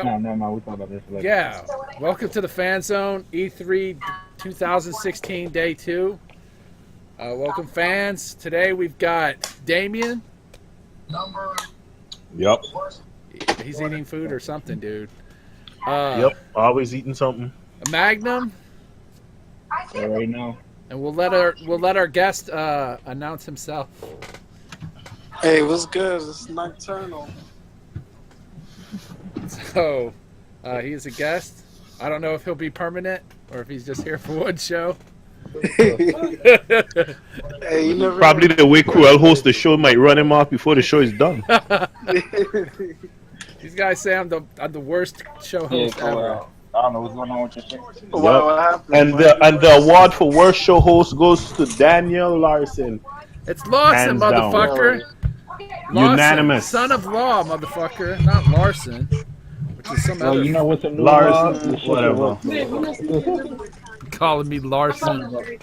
No. We'll talk about this later. Yeah. Welcome to the Fanzone E3 2016 Day 2. Welcome, fans. Today we've got Damien. Yep. He's eating food or something, dude. Yep. Always eating something. Magnum. Right now. And we'll let our guest announce himself. Hey, what's good? It's Nocturnal. So, he is a guest. I don't know if he'll be permanent or if he's just here for one show. Hey, you never Probably the way Cruel hosts the show might run him off before the show is done. These guys say I'm the worst show host ever. I don't know what's going on with your shit. What happened? And the award for worst show host goes to Daniel Larson. It's Lawson, Hands down. motherfucker. Lawson, Unanimous. son of law, motherfucker, not Larson, which is some Well, other. you know what's a new Larson, law? whatever. Calling me Larson.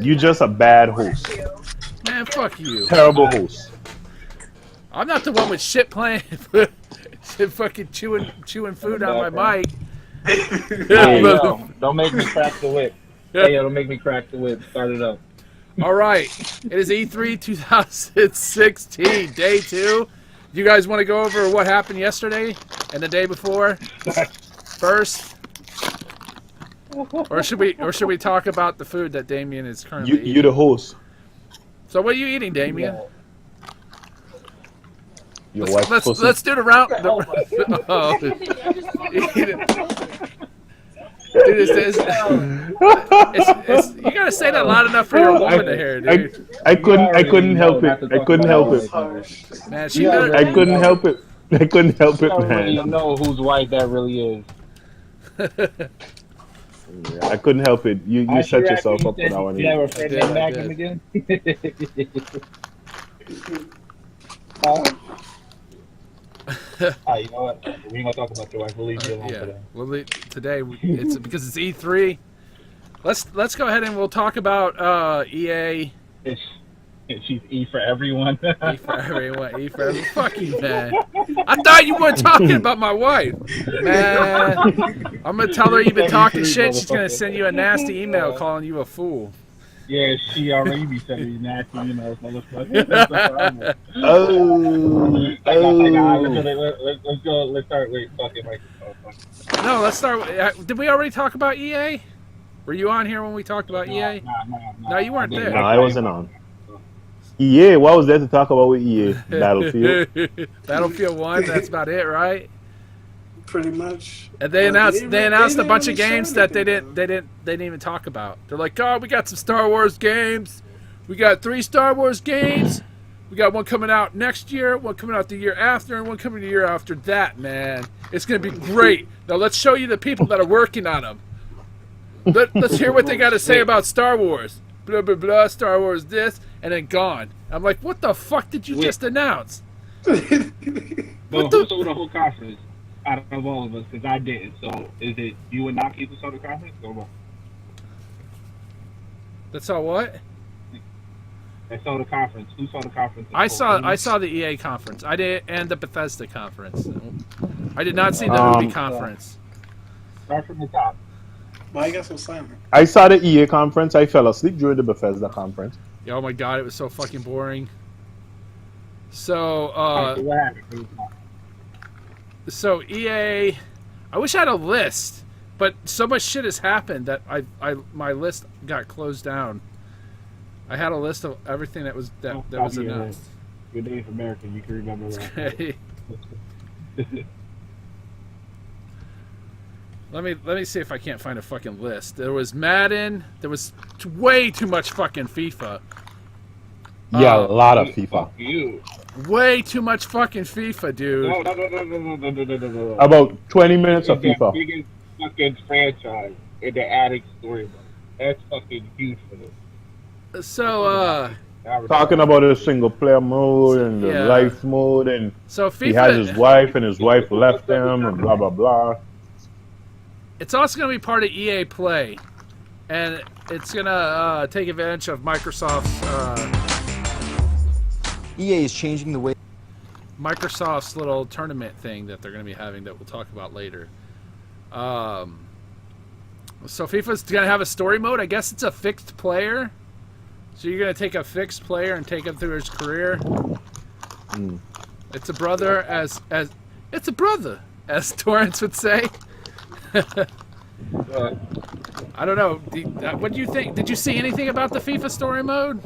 You just a bad host. Man, fuck you. Terrible host. I'm not the one with shit playing, shit fucking chewing food on my mic. Hey, yo, don't make me crack the whip. Hey, yo, don't make me crack the whip. Start it up. All right, it is E3 2016, Day 2. You guys want to go over what happened yesterday and the day before first, or should we talk about the food that Damien is currently eating? You the host. So what are you eating, Damien? Your wife's pussy. Let's do the round. Dude, you gotta say that loud enough for your woman to hear, dude. I couldn't help it. I couldn't help it. Man, she better. I couldn't help it. I couldn't help it, I don't really man. know whose wife that really is. Yeah, I couldn't help it. You set yourself up for that one. You have a friend I named did. Magnum again? You know what? We ain't gonna talk about your wife. We'll leave you alone Yeah. today. Well, today it's because it's E3. Let's go ahead and we'll talk about EA. She's E for everyone. E for everyone. E for everyone. Fuck you, man. I thought you weren't talking about my wife, man. I'm gonna tell her you've been talking shit. She's gonna send you a nasty email calling you a fool. Yeah, she already be sending me nasty emails, motherfucker. Oh. Let's go. Let's start. Wait, fuck it, Mike. No, let's start. Did we already talk about EA? Were you on here when we talked about EA? No, you weren't there. No, I wasn't on. EA, what was there to talk about with EA? Battlefield. Battlefield 1. That's about it, right? Pretty much. And they announced a bunch of really games show that they anything, didn't even talk about. They're like, oh, we got some Star Wars games. We got 3 Star Wars games. We got one coming out next year, one coming out the year after, and one coming the year after that, man. It's going to be great. Now let's show you the people that are working on them. Let's hear what they got to say about Star Wars. Blah, blah, blah, Star Wars this, and then gone. I'm like, what the fuck did you just announce? Well, who saw the whole conference out of all of us? Because I didn't. So is it you and Naki who saw the conference? Or what? That's all what? I saw the conference. Who saw the conference? I saw the EA conference. I did, and the Bethesda conference. I did not see the movie conference. Start from the top. Well, I guess I'm silent. I saw the EA conference. I fell asleep during the Bethesda conference. Oh my god, it was so fucking boring. So, What happened? so EA, I wish I had a list, but so much shit has happened that my list got closed down. I had a list of everything that was announced. You're Native American. You can remember that. Let me see if I can't find a fucking list. There was Madden. There was way too much fucking FIFA. Yeah, a lot of FIFA. Fuck you. Way too much fucking FIFA, dude. No. About 20 minutes of It's the FIFA. biggest fucking franchise in the Addict storyline. That's fucking huge for them. So, Talking about the single player mode and the Yeah. life mode, and so he has his FIFA. wife, and his wife left him, and blah blah blah. It's also going to be part of EA Play, and it's going to take advantage of Microsoft's. EA is changing the way Microsoft's little tournament thing that they're going to be having that we'll talk about later. So FIFA's going to have a story mode. I guess it's a fixed player. So you're going to take a fixed player and take him through his career. It's a brother as it's a brother, as Torrance would say. I don't know. What do you think? Did you see anything about the FIFA story mode?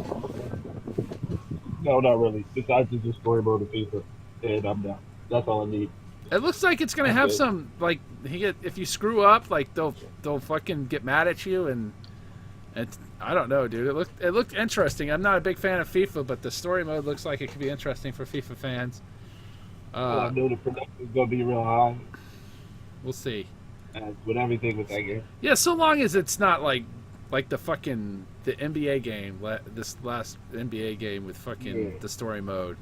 No, not really. Besides just story mode of FIFA, and I'm down. That's all I need. It looks like it's gonna have some like if you screw up, like they'll fucking get mad at you and I don't know, dude. It looked interesting. I'm not a big fan of FIFA, but the story mode looks like it could be interesting for FIFA fans. I know the production is gonna be real high. We'll see. With everything with that game. Yeah, so long as it's not like the NBA game, this last NBA game with fucking the story mode.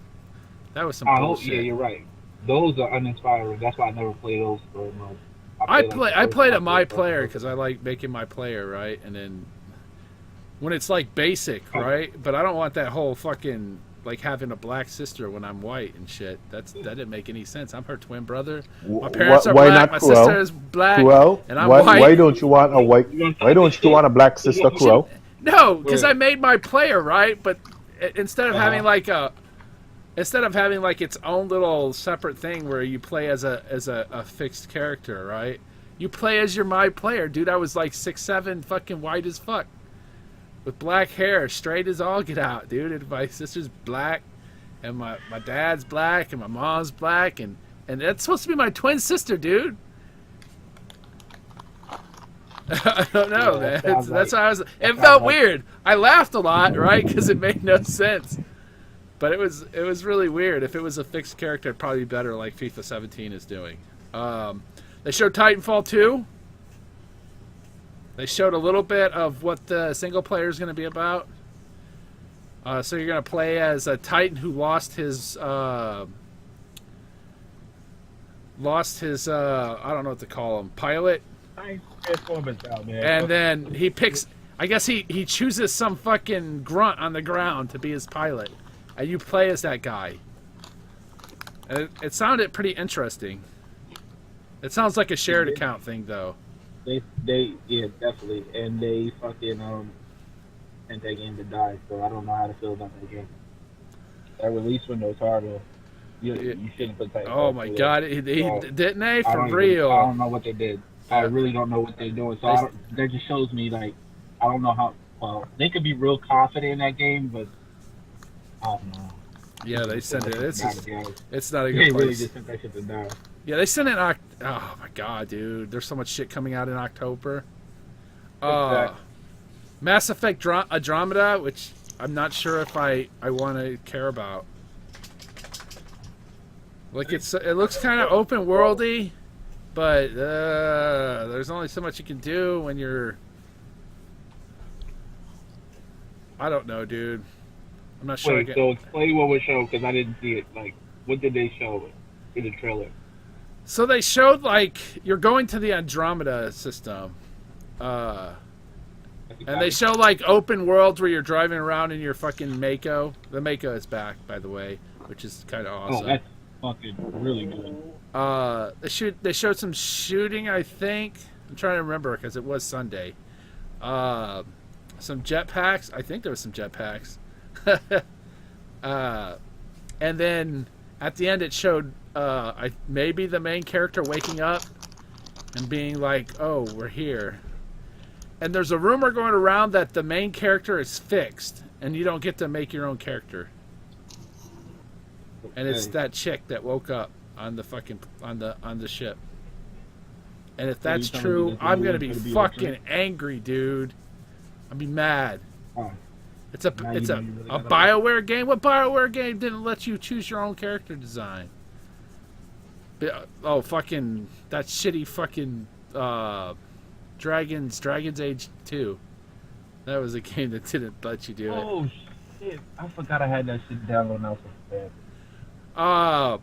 That was some bullshit. Yeah, you're right. Those are uninspiring. That's why I never play those story modes. I played a my player because I like making my player, right? And then when it's like basic, right? But I don't want that whole fucking like having a black sister when I'm white and shit. That didn't make any sense. I'm her twin brother. My parents are black. My sister is black, and I'm white. Why don't you want a white? Why don't you want a black sister, Cruel? No, because I made my player, right? But instead of having like its own little separate thing where you play as a fixed character, right? You play as your my player, dude. I was like 6'7", fucking white as fuck, with black hair, straight as all get out, dude. And my sister's black, and my dad's black, and my mom's black, and that's supposed to be my twin sister, dude. I don't know, man. That's how I was. It felt weird. I laughed a lot, right? Because it made no sense. But it was really weird. If it was a fixed character, it'd probably be better, like FIFA 17 is doing. They showed Titanfall 2. They showed a little bit of what the single player is going to be about. So you're going to play as a Titan who lost his I don't know what to call him, pilot. And then he picks, I guess he chooses some fucking grunt on the ground to be his pilot. And you play as that guy. And it sounded pretty interesting. It sounds like a shared account thing, though. Yeah, definitely. And they fucking sent that game to die, so I don't know how to feel about that game. That release window is harder. You shouldn't put that. Oh my god, didn't they? For real. I don't know what they did. I really don't know what they're doing. So that just shows me, like, I don't know how. Well, they could be real confident in that game, but I don't know. Yeah, they sent it. It's not a good They place. really just sent that shit to die. Yeah, they sent it. Oh my god, dude! There's so much shit coming out in October. Exactly. Mass Effect Andromeda, which I'm not sure if I want to care about. Like it looks kind of open worldy, but there's only so much you can do when you're. I don't know, dude. I'm not sure. Wait, so explain what was shown because I didn't see it. Like, what did they show in the trailer? So they showed, like, you're going to the Andromeda system. And they show, like, open worlds where you're driving around in your fucking Mako. The Mako is back, by the way, which is kind of awesome. Oh, that's fucking really good. They showed some shooting, I think. I'm trying to remember because it was Sunday. Some jetpacks. I think there was some jetpacks. And then at the end it showed maybe the main character waking up and being like, oh, we're here. And there's a rumor going around that the main character is fixed and you don't get to make your own character. And it's that chick that woke up on the fucking on the ship. And if that's true, I'm gonna be fucking angry, dude. I'll be mad. It's a BioWare game. What BioWare game didn't let you choose your own character design? Oh, fucking that shitty fucking Dragon's Age 2. That was a game that didn't let you do it. Oh shit! I forgot I had that shit downloaded now.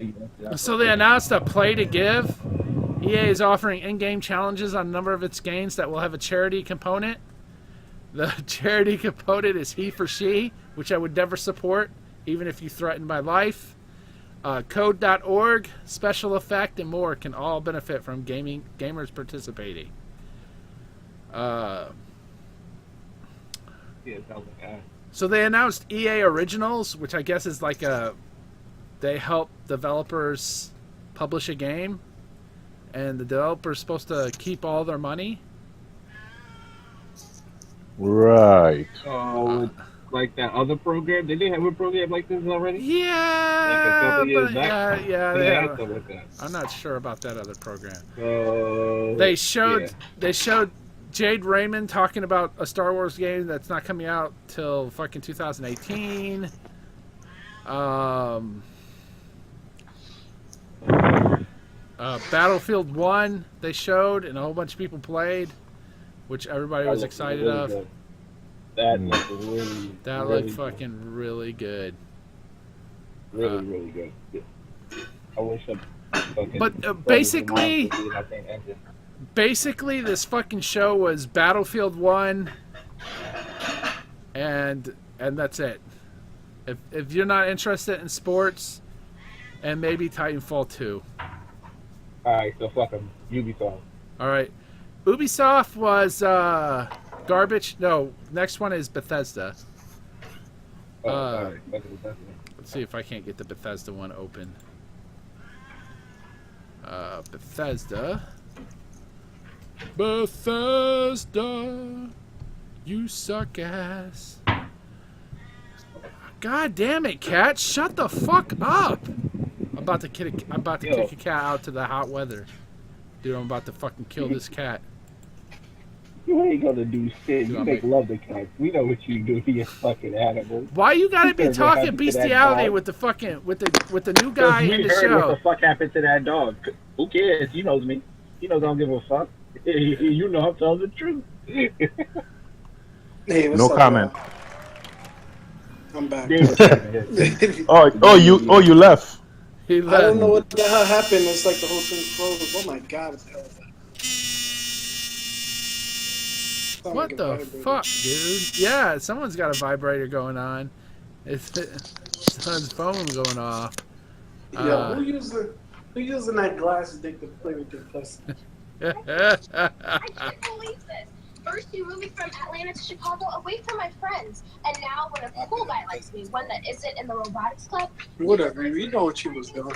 So they announced a Play to Give. EA is offering in-game challenges on a number of its games that will have a charity component. The charity component is he for she, which I would never support, even if you threaten my life. Code.org, Special Effect, and more can all benefit from gamers participating. Yeah, it sounds like So they announced EA Originals, which I guess is like they help developers publish a game, and the developer's supposed to keep all their money. Right. So, like that other program, did they have a program like this already? Yeah, Like a couple years but back? yeah, They had something like that. I'm not sure about that other program. So, They showed yeah. Jade Raymond talking about a Star Wars game that's not coming out till fucking 2018. Battlefield 1 they showed and a whole bunch of people played, which everybody was excited really of. good. That looked really, That really looked fucking really good. good. Really good. Yeah. I wish I fucking. But basically, this fucking show was Battlefield 1, and that's it. If you're not interested in sports, and maybe Titanfall 2. Alright, so fuck them. Ubisoft. Alright. Ubisoft was garbage. No, next one is Bethesda. Alright, fuck Bethesda. Let's see if I can't get the Bethesda one open. Bethesda. Bethesda. You suck ass. God damn it, cat! Shut the fuck up! I'm about to kick a cat out to the hot weather. Dude, I'm about to fucking kill this cat. You ain't gonna do shit. You make love to cats. We know what you do to your fucking animals. Why you gotta be talking bestiality with the fucking with the new guy in the show? What the fuck happened to that dog? Who cares? He knows me. He knows I don't give a fuck. You know I'm telling the truth. Hey, what's No up, comment. y'all? I'm back. You left. He I left. don't know what the hell happened. It's like the whole thing froze. Oh my god, what the hell is that? What the fuck, dude? Yeah, someone's got a vibrator going on. Someone's phone going off. Yo, who using that glass dick to play with their pussy? I can't believe this. First you moved me from Atlanta to Chicago away from my friends. And now when a cool guy likes me, one that isn't in the robotics club. Whatever, you know what you was doing.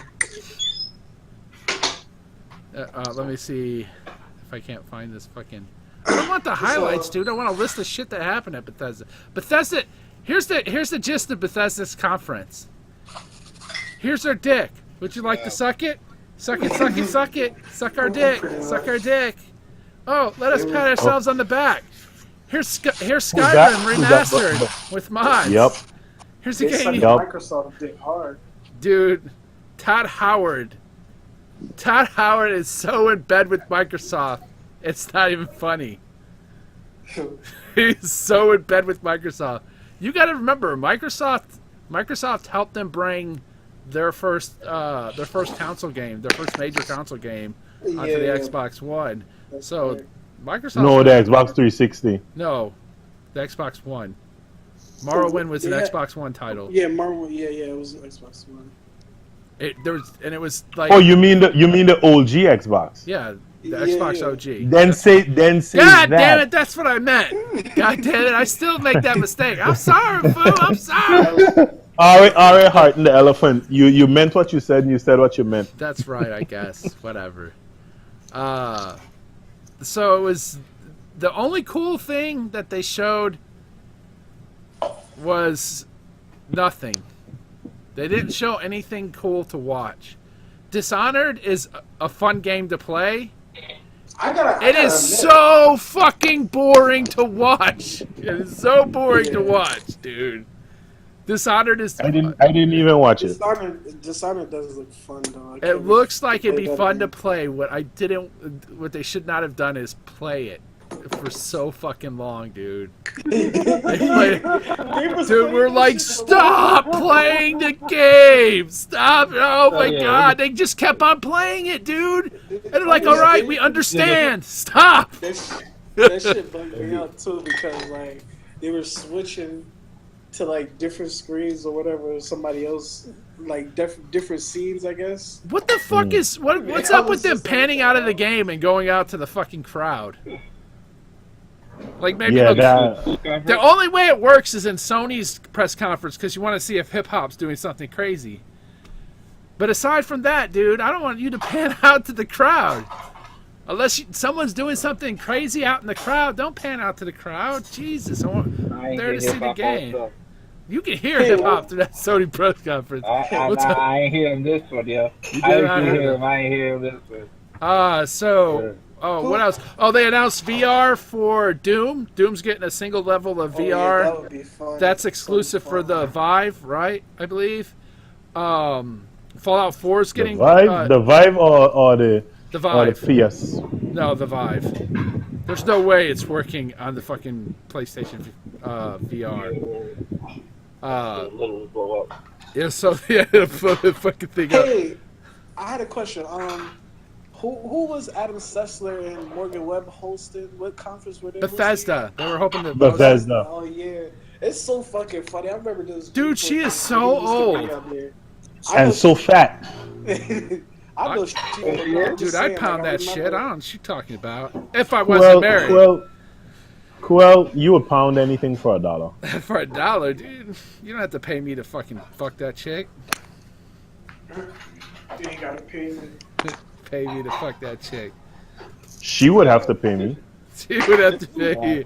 Let me see if I can't find this fucking... I don't want the highlights, dude. I want a list of shit that happened at Bethesda. Bethesda... Here's the gist of Bethesda's conference. Here's our dick. Would you like to suck it? Suck it, suck it, suck it. Suck our dick. Suck our dick. Oh, let us pat ourselves on the back. Here's Skyrim remastered with mods. Yep. Here's the game. Microsoft dick hard. Dude, Todd Howard. Todd Howard is so in bed with Microsoft. It's not even funny. He's so in bed with Microsoft. You got to remember, Microsoft helped them bring their first console game, their first major console game onto the Xbox One. So Microsoft. No, the Xbox 360. No, the Xbox One. Morrowind was an Xbox One title. Yeah, Morrowind. Yeah, it was an Xbox One. It was like. Oh, you mean the OG Xbox? Yeah, the Xbox OG. Then say God that. damn it, that's what I meant. God damn it, I still make that mistake. I'm sorry, fool. I'm sorry. All right, Heart and the Elephant. You meant what you said, and you said what you meant. That's right, I guess. Whatever. So it was the only cool thing that they showed was nothing. They didn't show anything cool to watch. Dishonored is a fun game to play. It is so fucking boring to watch. It is so boring to watch, dude. Dishonored is. I didn't even watch it. Dishonored does look fun though. It looks like it'd be fun to play. What they should not have done is play it for so fucking long, dude. Dude, we're like, stop playing the game! Stop! Oh my god, they just kept on playing it, dude! And they're like, alright, we understand! Stop! That shit bugged me out too because like they were switching to like different screens or whatever. Somebody else like different scenes, I guess. What the fuck is what's up with them panning out of the game and going out to the fucking crowd? Like maybe Yeah, the only way it works is in Sony's press conference because you want to see if hip hop's doing something crazy. But aside from that, dude, I don't want you to pan out to the crowd. Unless someone's doing something crazy out in the crowd, don't pan out to the crowd. Jesus, I'm there to see the game. You can hear hip hop through that Sony press conference. I ain't hearing this one, yo. I ain't hearing this one. What else? Oh, they announced VR for Doom. Doom's getting a single level of VR. Yeah, that would be fun. That's exclusive for the Vive, right? I believe. Fallout 4 is getting the Vive or the Vive. Or the PS. No, the Vive. There's no way it's working on the fucking PlayStation VR. Yeah, so yeah, the fucking thing up. Hey, I had a question. Who was Adam Sessler and Morgan Webb hosting? What conference were they? Bethesda. They were hoping to. Bethesda. Oh yeah, it's so fucking funny. I remember this. Dude, she is so old. And so fat. I know dude, I'd pound that shit. I don't know what you're talking about. If I wasn't married. Well, you would pound anything for $1. For $1, dude. You don't have to pay me to fucking fuck that chick. You ain't gotta pay me. Pay me to fuck that chick. She would have to pay me. She would have to pay me.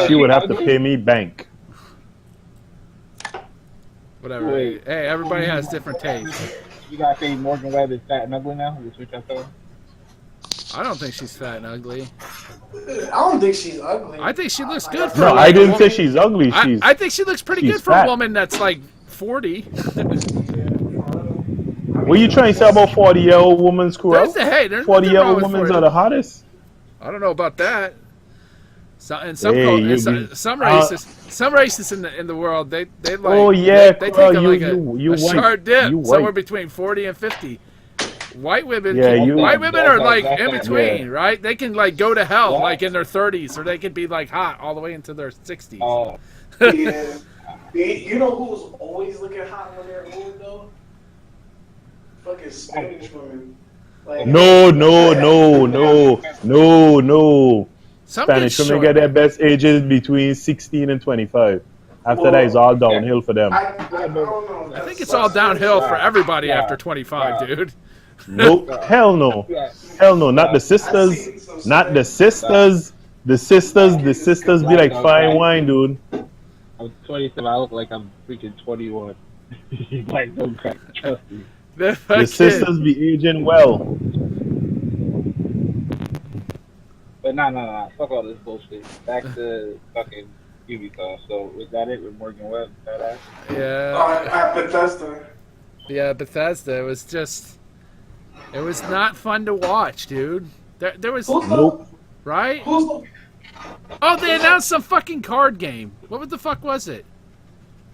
She would have to pay me bank. Whatever. Wait. Hey, everybody has different tastes. You guys think Morgan Webb is fat and ugly now? Is what y'all saying? I don't think she's fat and ugly. I don't think she's ugly. I think she looks good for No, I didn't say she's ugly. I think she looks pretty good for a woman that's like 40. What are you trying to say about 40-year-old women, Screw? 40-year-old women are the hottest. I don't know about that. Some racists in the world they like. Oh yeah, they take a short dip somewhere between 40 and 50. White women, are like in between, right? They can like go to hell like in their 30s, or they can be like hot all the way into their 60s. Oh, yeah. You know who's always looking hot when they're old though? Fucking Spanish women. Like, no. Spanish women get their best ages between 16 and 25. After that, it's all downhill for them. I don't know. I think it's all downhill for everybody after 25, dude. Nope. Hell no. Hell no. Not the sisters. Not the sisters. The sisters be like fine wine, dude. I'm 27. I look like I'm freaking 21. Like, don't crack. Trust me. The sisters be aging well. But nah. Fuck all this bullshit. Back to fucking Ubisoft. So was that it with Morgan Webb? Yeah. At Bethesda. Yeah, Bethesda. It was not fun to watch, dude. There was nope. Right? Oh, they announced some fucking card game. What the fuck was it?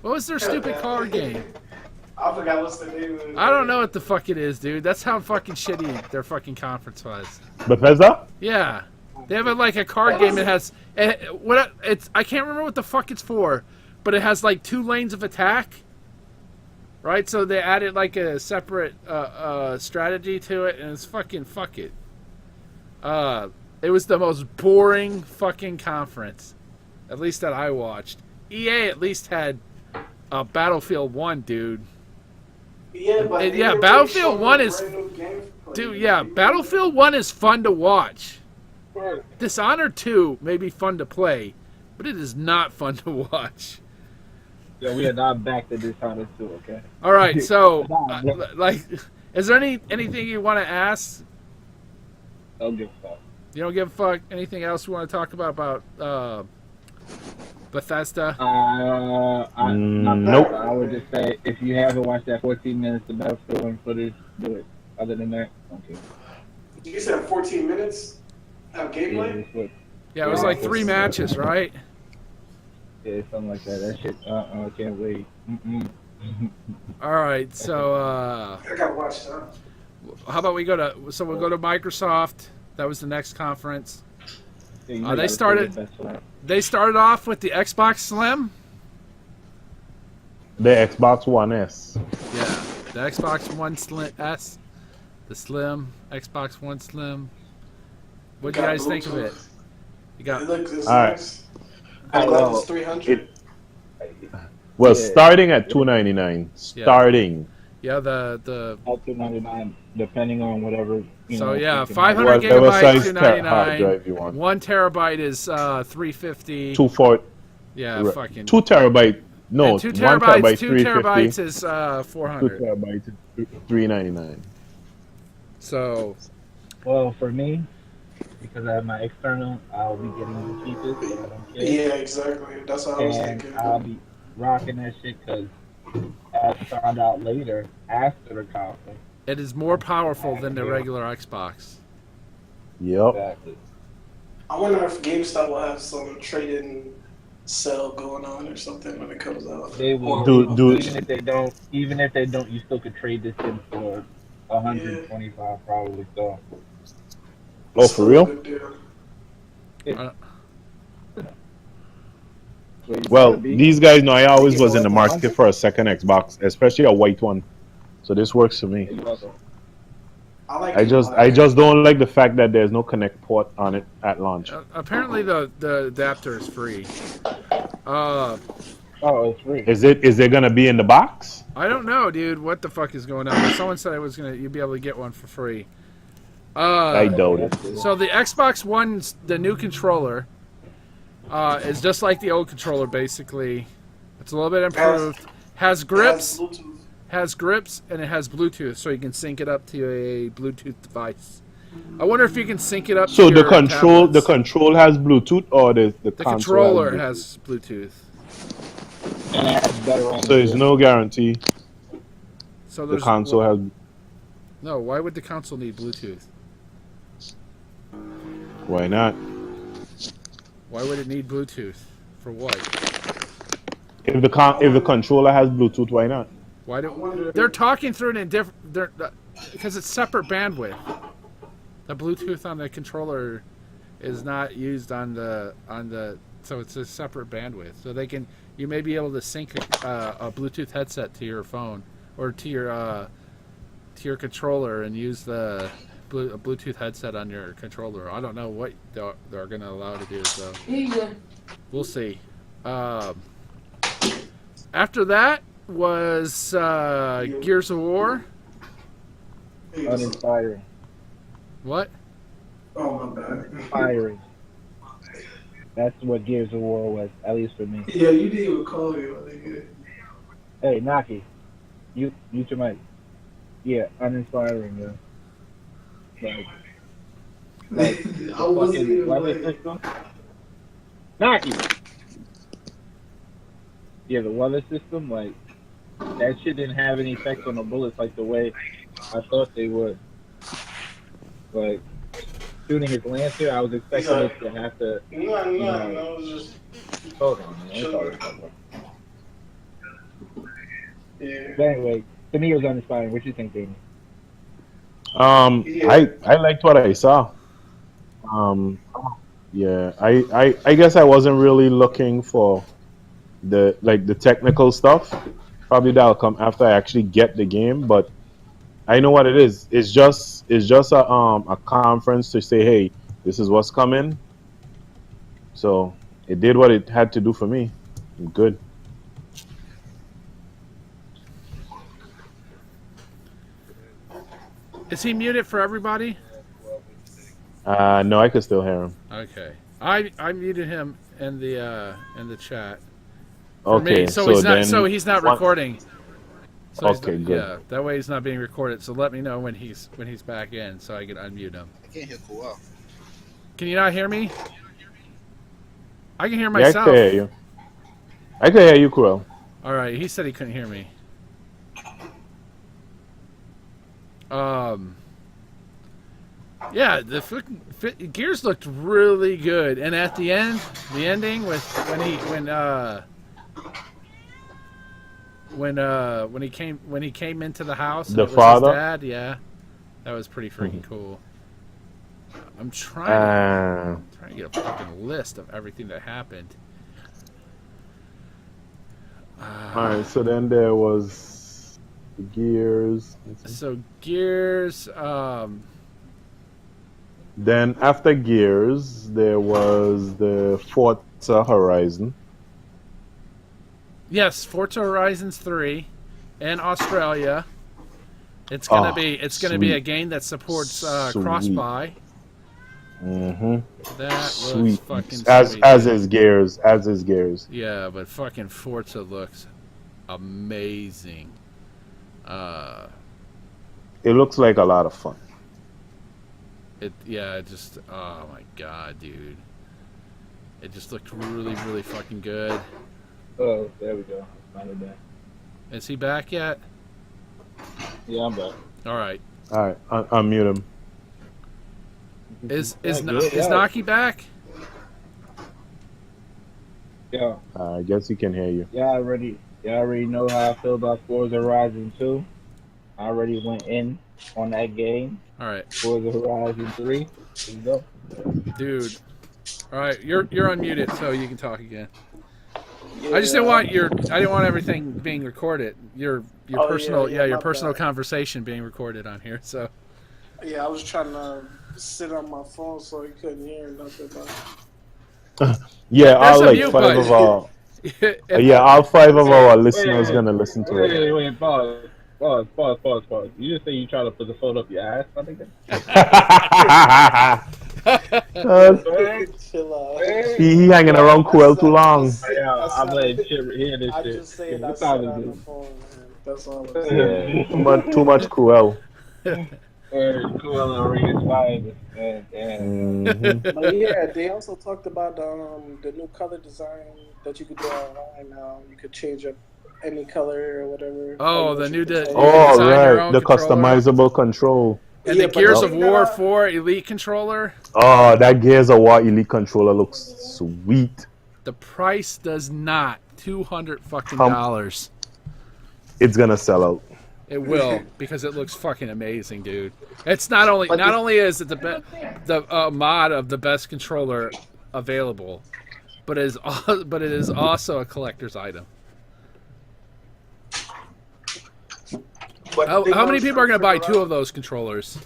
What was their stupid card game? I forgot what's the name of it. I don't know what the fuck it is, dude. That's how fucking shitty their fucking conference was. Bethesda? Yeah. They have a card game that has I can't remember what the fuck it's for, but it has like 2 lanes of attack. Right? So they added like a separate strategy to it, and it's fucking fuck it. It was the most boring fucking conference, at least that I watched. EA at least had Battlefield 1, dude. Yeah, but Battlefield 1 is... Dude, yeah, Battlefield 1 is fun to watch. Dishonored 2 may be fun to play, but it is not fun to watch. Yeah, we are not back to Dishonored 2, okay? All right, so, is there anything you want to ask? Don't give a fuck. You don't give a fuck? Anything else you want to talk about Bethesda? Nope. I would just say, if you haven't watched that 14 minutes of Battlefield 1 footage, do it. Other than that, okay. You said 14 minutes of gameplay? Yeah, it was like 3 matches, right? Yeah, something like that. That shit, I can't wait. All right, so I gotta watch that. How about we'll go to Microsoft. That was the next conference. Yeah, they started off with the Xbox Slim. The Xbox One S. Yeah, the Xbox One Slim S, the Slim Xbox One Slim. What do you guys think of it? You got It looks All right. nice. I'm glad it's 300. Well, Yeah. starting at $299. Starting. yeah the Up to 99, depending on whatever. so yeah, freaking- 500 Whatever gigabytes, size 299. hard drive you want. 1 terabyte is 350. 240. Yeah, Right. fucking. 2 terabyte. No, And 2 1 terabytes. terabyte. 2 350. terabytes is 2 400. terabytes. $399. So Well, for me, because I have my external, I'll be getting the cheapest, but I don't care. Yeah, exactly. That's what I was And thinking. I'll be rocking that shit because I found out later, after the conference. it is more powerful than the regular Xbox. Yep. Exactly. I wonder if GameStop will have some trade-in sale going on or something when it comes out. They will. Do- Even if they don't, you still could trade this in for 125 probably. So Oh, for real? Good deal. Well, these guys know I always was in the market for a second Xbox, especially a white one. So this works for me. like I just don't like the fact that there's no Connect port on it at launch. Apparently, the adapter is free. Oh, it's free. Is it gonna be in the box? I don't know, dude. What the fuck is going on? Someone said you'd be able to get one for free. I doubt it. So the Xbox One's the new controller is just like the old controller, basically. It's a little bit improved. Has grips. Has grips, and it has Bluetooth, so you can sync it up to a Bluetooth device. I wonder if you can sync it up. So to the your control tablets. has Bluetooth, or the controller has Bluetooth. So there's no guarantee. So The console has. No, why would the console need Bluetooth? Why not? Why would it need Bluetooth? For what? If the controller has Bluetooth, why not? Why do they're talking through it in different? Because it's separate bandwidth. The Bluetooth on the controller is not used on the so it's a separate bandwidth. So you may be able to sync a Bluetooth headset to your phone or to your controller and use a Bluetooth headset on your controller. I don't know what they're going to allow to do. So we'll see. After that was Gears of War. Uninspiring. What? Oh, my bad. Inspiring. That's what Gears of War was, at least for me. Yeah, you didn't even call me. Nigga. Hey, Naki, mute your mic. Yeah, uninspiring, yo. Like I wasn't fucking even weather like, system. Naki. Yeah, the weather system, like that shit didn't have any effect on the bullets like the way I thought they would. Like shooting his lancer, I was expecting it to have to. No, it was just. Hold on, man. It's all right. Yeah. But anyway, to me it was uninspiring. What you think, Damien? I liked what I saw. Yeah, I guess I wasn't really looking for the technical stuff. Probably that'll come after I actually get the game, but I know what it is. It's just a conference to say, hey, this is what's coming. So it did what it had to do for me. Good. Is he muted for everybody? No, I could still hear him. Okay, I muted him in the chat. For Okay, me, so he's not one- recording. So Okay, good. Yeah, that way he's not being recorded. So let me know when he's back in, so I can unmute him. I can't hear Cool. Can you not hear me? I can hear Yeah, I myself. can hear you. I can hear you, Kurel. All right, he said he couldn't hear me. Yeah, the Gears looked really good, and at the ending with when he came into the house, and The it was father? his dad, yeah, that was pretty freaking cool. I'm trying to get a fucking list of everything that happened. All right, so then there was Gears. So Gears. Then after Gears, there was the Forza Horizon. Yes, Forza Horizons 3 in Australia. It's gonna be sweet. a game that supports Sweet. cross-buy. Mm-hmm. That looks Sweet. fucking As sweet. is Gears. As is Gears. Yeah, but fucking Forza looks amazing. It looks like a lot of fun. It just oh my god, dude. It just looked really, really fucking good. Oh, there we go. Finally back. Is he back yet? Yeah, I'm back. All right. All right, unmute him. Is Yeah, Naki back? Yeah. I guess he can hear you. Y'all already know how I feel about Forza Horizon 2. I already went in on that game. All right, Forza Horizon 3. There you go. dude. All right, you're unmuted, so you can talk again. I just didn't want I didn't want everything being recorded. Your personal your personal conversation being recorded on here. So Yeah, I was trying to sit on my phone so you couldn't hear nothing. Yeah, There's all a like mute five of our If- all 5 of our listeners gonna listen to it. Wait, pause. You just say you try to put the phone up your ass, I think. Chill out. He hanging around Quill too long. Yeah, I'm letting shit hear this I shit. just say Yeah, I what said time on is the it? phone, man. That's all I'm saying. Yeah, too much Cruel. Cool already expired. Mhm. But yeah, they also talked about the new color design that you could do online now. You could change up any color or whatever. Oh, Like, the new control. Oh, design your right, own the controller. customizable control. and Yeah, the but Gears the of thing War that I- 4 Elite controller. Oh, that Gears of War Elite controller looks sweet. The price does not $200 fucking dollars. It's gonna sell out. It will because it looks fucking amazing, dude. It's not only is it the mod of the best controller available, but it is also a collector's item. But the thing How I many was people are trying going to buy figure two out- of those controllers?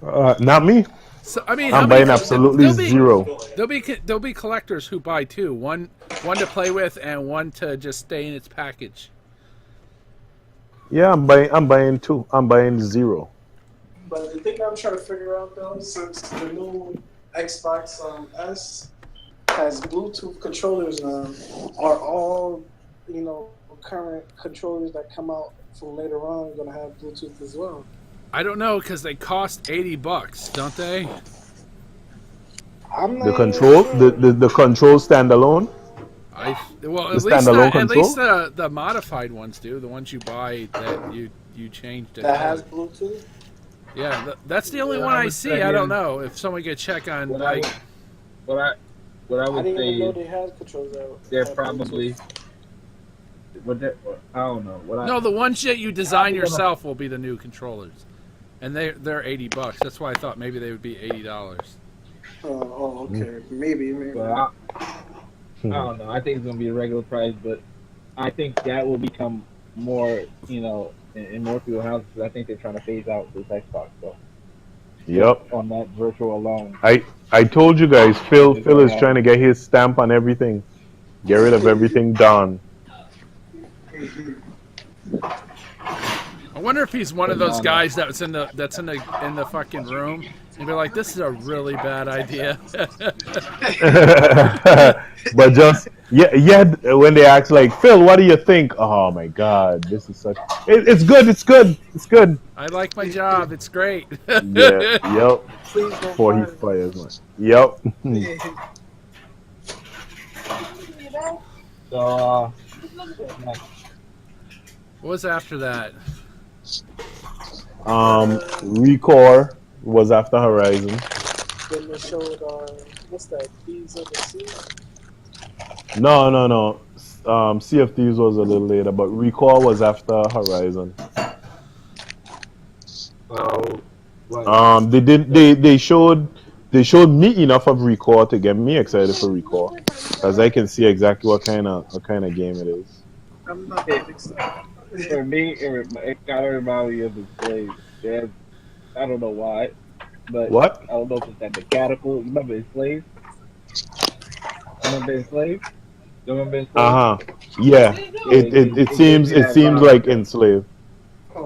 Not me. So I mean, I'm buying absolutely zero. There'll be collectors who buy two, one to play with and one to just stay in its package. Yeah, I'm buying two. I'm buying zero. But the thing I'm trying to figure out though, since the new Xbox S has Bluetooth controllers now, are all current controllers that come out from later on going to have Bluetooth as well? I don't know because they cost $80, don't they? I'm not The even control, sure. the control standalone. At The least standalone at least control? the modified ones do. The ones you buy that you changed it. that has Bluetooth. Yeah, that's the only Yeah, one I I would see. say, I don't yeah. know if someone could check on What I like. would, what I I would didn't say even know is they had controls that they're have probably. Bluetooth. I don't know. No, the ones that you design yourself will be the new controllers, and they're $80. That's why I thought maybe they would be $80. Oh, okay. Maybe. But I don't know. I think it's gonna be a regular price, but I think that will become more, in more people's houses. I think they're trying to phase out this Xbox stuff Yep. on that virtual alone. I told you guys, Phil is trying to get his stamp on everything. Get rid of everything done. I wonder if he's one of those guys that's in the fucking room and be like, "This is a really bad idea." But just when they ask like, Phil, what do you think? Oh my God, this is such. It's good. I like my job. It's great. Yeah. Yep. Please don't Before he fire me. fires one. Yep. So, What was after that? Recore was after Horizon. Then they showed what's that? Thieves of the Sea. No. Sea of Thieves was a little later, but Recore was after Horizon. They showed me enough of Recore to get me excited for Recore, because I can see exactly what kind of game it is. I'm not that excited. For me, it kind of reminds me of the slaves. There's, I don't know why, but What? I don't know if it's that mechanical. You remember Enslaved? Remember Enslaved? You remember Enslaved? Uh huh. Yeah. Yeah, It it gives seems me it that seems vibe like enslaved.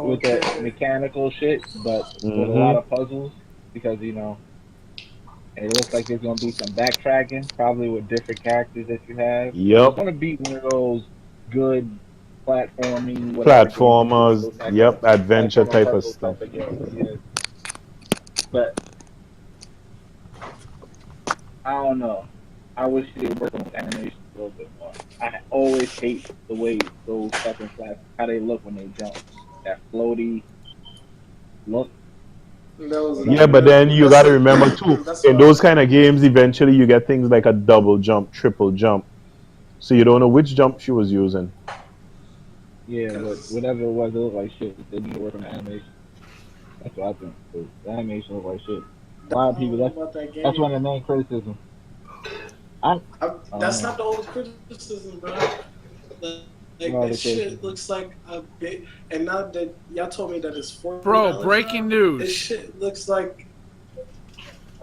with that Okay. mechanical shit, but with a lot Mm-hmm. of puzzles because and it looks like there's gonna be some backtracking, probably with different characters that you have. So it's Yep. gonna be one of those good platforming, whatever games you do, Platformers. those type of Yep. Adventure platformer type of puzzle stuff. type of games. Yeah. But I don't know. I wish they work on animation a little bit more. I always hate the way those fucking flats, how they look when they jump. That floaty look. That was But Yeah, but that, then you that's got to the remember too. that's In why I those like kind it. of games, eventually you get things like a double jump, triple jump. So you don't know which jump she was using. yeah, but Cause whatever it was, it looked like shit. They need to work on the animation. That's what I think. 'Cause the animation look like shit. A lot I of people. don't know about that That's one game. of the main criticism. I I don't That's know. not the only criticism, bro. Like No that other shit criticism. looks like a bit. And now that y'all told me that it's forty Bro, dollars breaking now, this news. shit looks like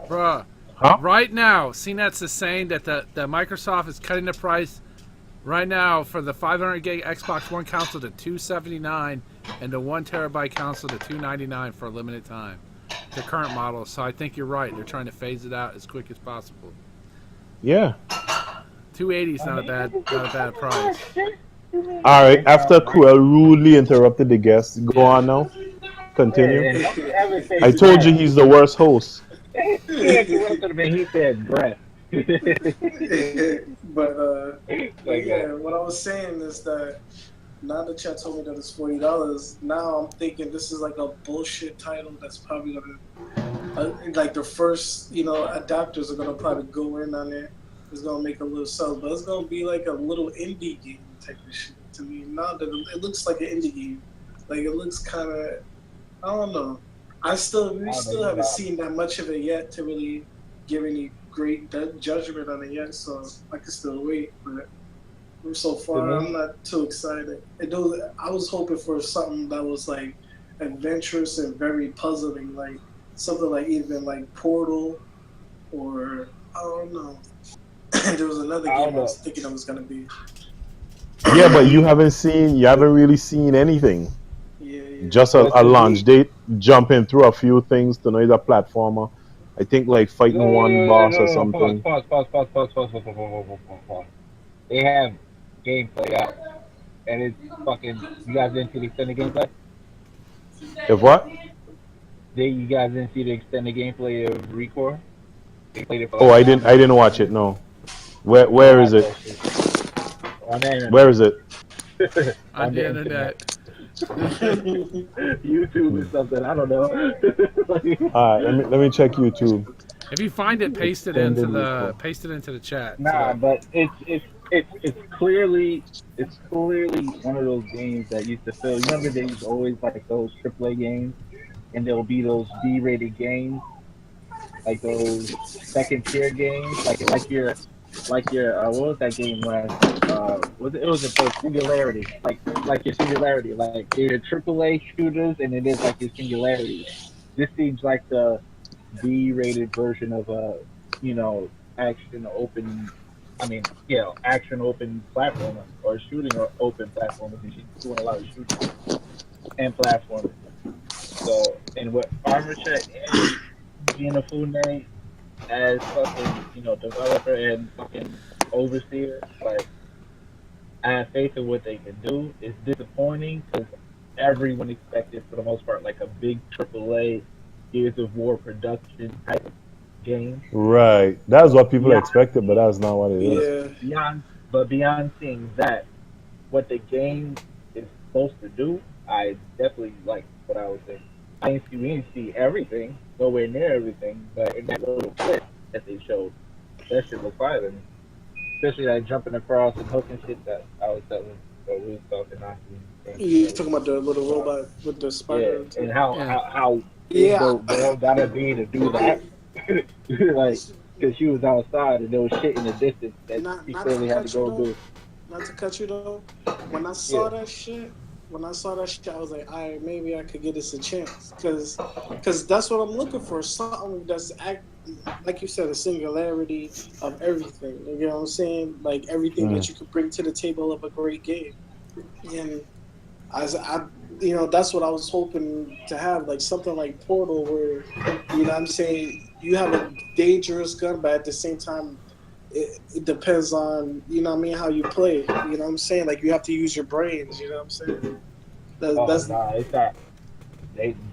Bruh. Huh? Right now, CNET's is saying that the Microsoft is cutting the price right now for the 500 gig Xbox One console to $279 and the 1 terabyte console to $299 for a limited time. The current model. So I think you're right. They're trying to phase it out as quick as possible. Yeah. 280 is I not a mean, bad price. All right. it's After right. Cruel rudely interrupted the guest, go Yeah. on now. Yeah, Continue. and don't you ever say I told you breath. he's the worst host. He interrupted him and he said breath. but Like yeah, what I was saying is that now that y'all told me that it's $40, now I'm thinking this is like a bullshit title that's probably gonna like the first adapters are gonna probably go in on it. It's gonna make a little sales, but it's gonna be like a little indie game type of shit to me. Now that it looks like an indie game, like it looks kind of I don't know. We I don't know, still you haven't know, seen that much of it yet to really give any great judgment on it yet. So I can still wait, but so to far I'm me, not too excited. I was hoping for something that was like adventurous and very puzzling, like something like even like Portal or I don't know. There was another I game don't I know. was thinking it was gonna be. Yeah, but you haven't really seen anything. Yeah, yeah. Just But a to launch me, date, jumping through a few things to know he's a platformer. I think like no, fighting no, no, one no, boss no, or no, no, pause, something. pause, pause, pause, pause, pause, pause, pause, pause, pause, pause, pause. They have gameplay out, and it's fucking. You guys didn't see the extended gameplay? If what? You guys didn't see the extended gameplay of Recore? They played it for Oh, like five I minutes or didn't ten watch it. minutes. No. Go Where is watch it? that shit on the Where internet. is it? On On the the internet. internet. YouTube or something. I don't know. Let me check YouTube. If you find it, Extended recall. paste it into the chat so Nah, that but it's clearly one of those games that used to fill. You remember there used always like those AAA games, and there'll be those B-rated games, like those second tier games, like your what was that game last? Was it was it Singularity? Like your Singularity, like your AAA shooters, and it is like your Singularity. This seems like the B-rated version of a you know action open. I mean, action open platformer or shooting or open platformer because she's doing a lot of shooting and platforming. So, and with Armature and Inafune as fucking developer and fucking overseer, like I have faith in what they can do. It's disappointing because everyone expected for the most part like a big AAA Gears of War production type game. Right. That's But what people beyond expected, but seeing, that's not what it is. Yeah, beyond but beyond seeing that, what the game is supposed to do, I definitely like what I was saying. We didn't see everything, nowhere near everything, but in that little clip that they showed, that shit looked fire to me. Especially that jumping across and hooking shit that I was telling, so we was talking last week. you talking about the little robot with the Yeah, spider? and yeah. how big Yeah, the world gotta be to do that. Like, because she was outside and there was shit in the distance that not she not to clearly had to cut you go though. do. not to cut you though. When I saw that shit, I was like, all right, maybe I could give this a chance, cause that's what I'm looking for. Something that's like you said, a singularity of everything. You know what I'm saying? Like everything that you could bring to the table of a great game. And I that's what I was hoping to have, like something like Portal, where you know what I'm saying, you have a dangerous gun, but at the same time, it depends on, you know what I mean, how you play. You know what I'm saying? Like you have to use your brains. You know what I'm saying? Oh That's nah, it's not.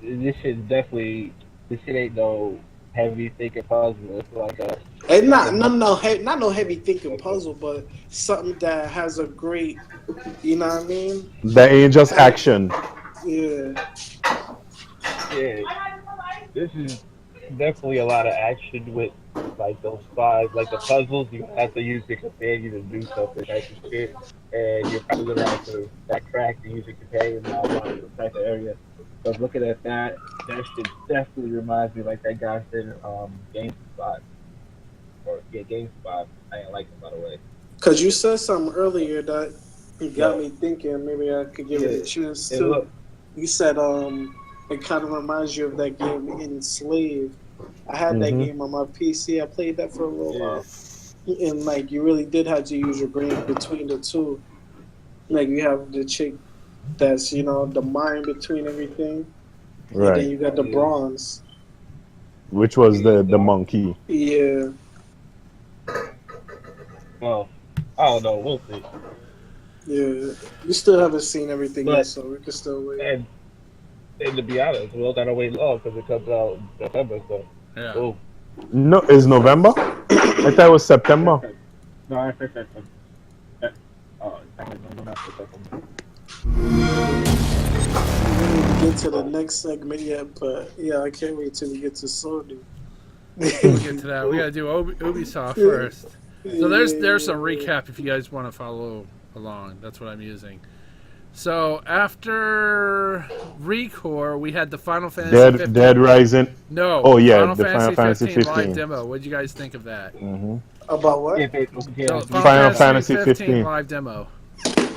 This shit definitely. This shit ain't no heavy thinking puzzle. It's and like a not no much no he, not no heavy thinking puzzle, but something that has a great, you know what I mean? That ain't just action. Yeah. yeah. This is definitely a lot of action with like those five, like the puzzles. You have to use your companion to do something type of shit, and you're probably gonna have to backtrack and use your companion while around the type of area. So looking at that, that shit definitely reminds me like that guy said, GameSpot or yeah, GameSpot. I ain't like him by the way. Cause you said something earlier that got Yeah, me thinking maybe I could give it yeah. a chance And too. look, You said it kind of reminds you of that game Enslaved. I had that Hmm. game on my PC. I played that for a little yeah, while, and like you really did have to use your brain between the two. Like you have the chick that's, you know, the mind between everything, and then Right. you got the yeah, bronze. Which was yeah. the monkey. Yeah, Well, I don't know. We'll see. yeah. You still haven't seen everything yet, But so we can still wait. and and to be honest, we all gotta wait long because it comes out in September. So, Yeah. oh, No, is November? I thought it was September. no, I think that's that. Oh, I don't know. We didn't get to the next segment yet, but yeah, I can't wait till we get to Sony. We'll get to that. We got to do Ubisoft first. So there's some Yeah. recap if you guys want to follow along. That's what I'm using. So after Recore, we had the Final Fantasy 15. Dead Rising. No, Oh yeah, Final the Final Fantasy Fantasy 15 live 15. demo. What did you guys think of that? Hmm. About Yeah, what? So yeah, Final Final Fantasy Fantasy 15 15. live demo.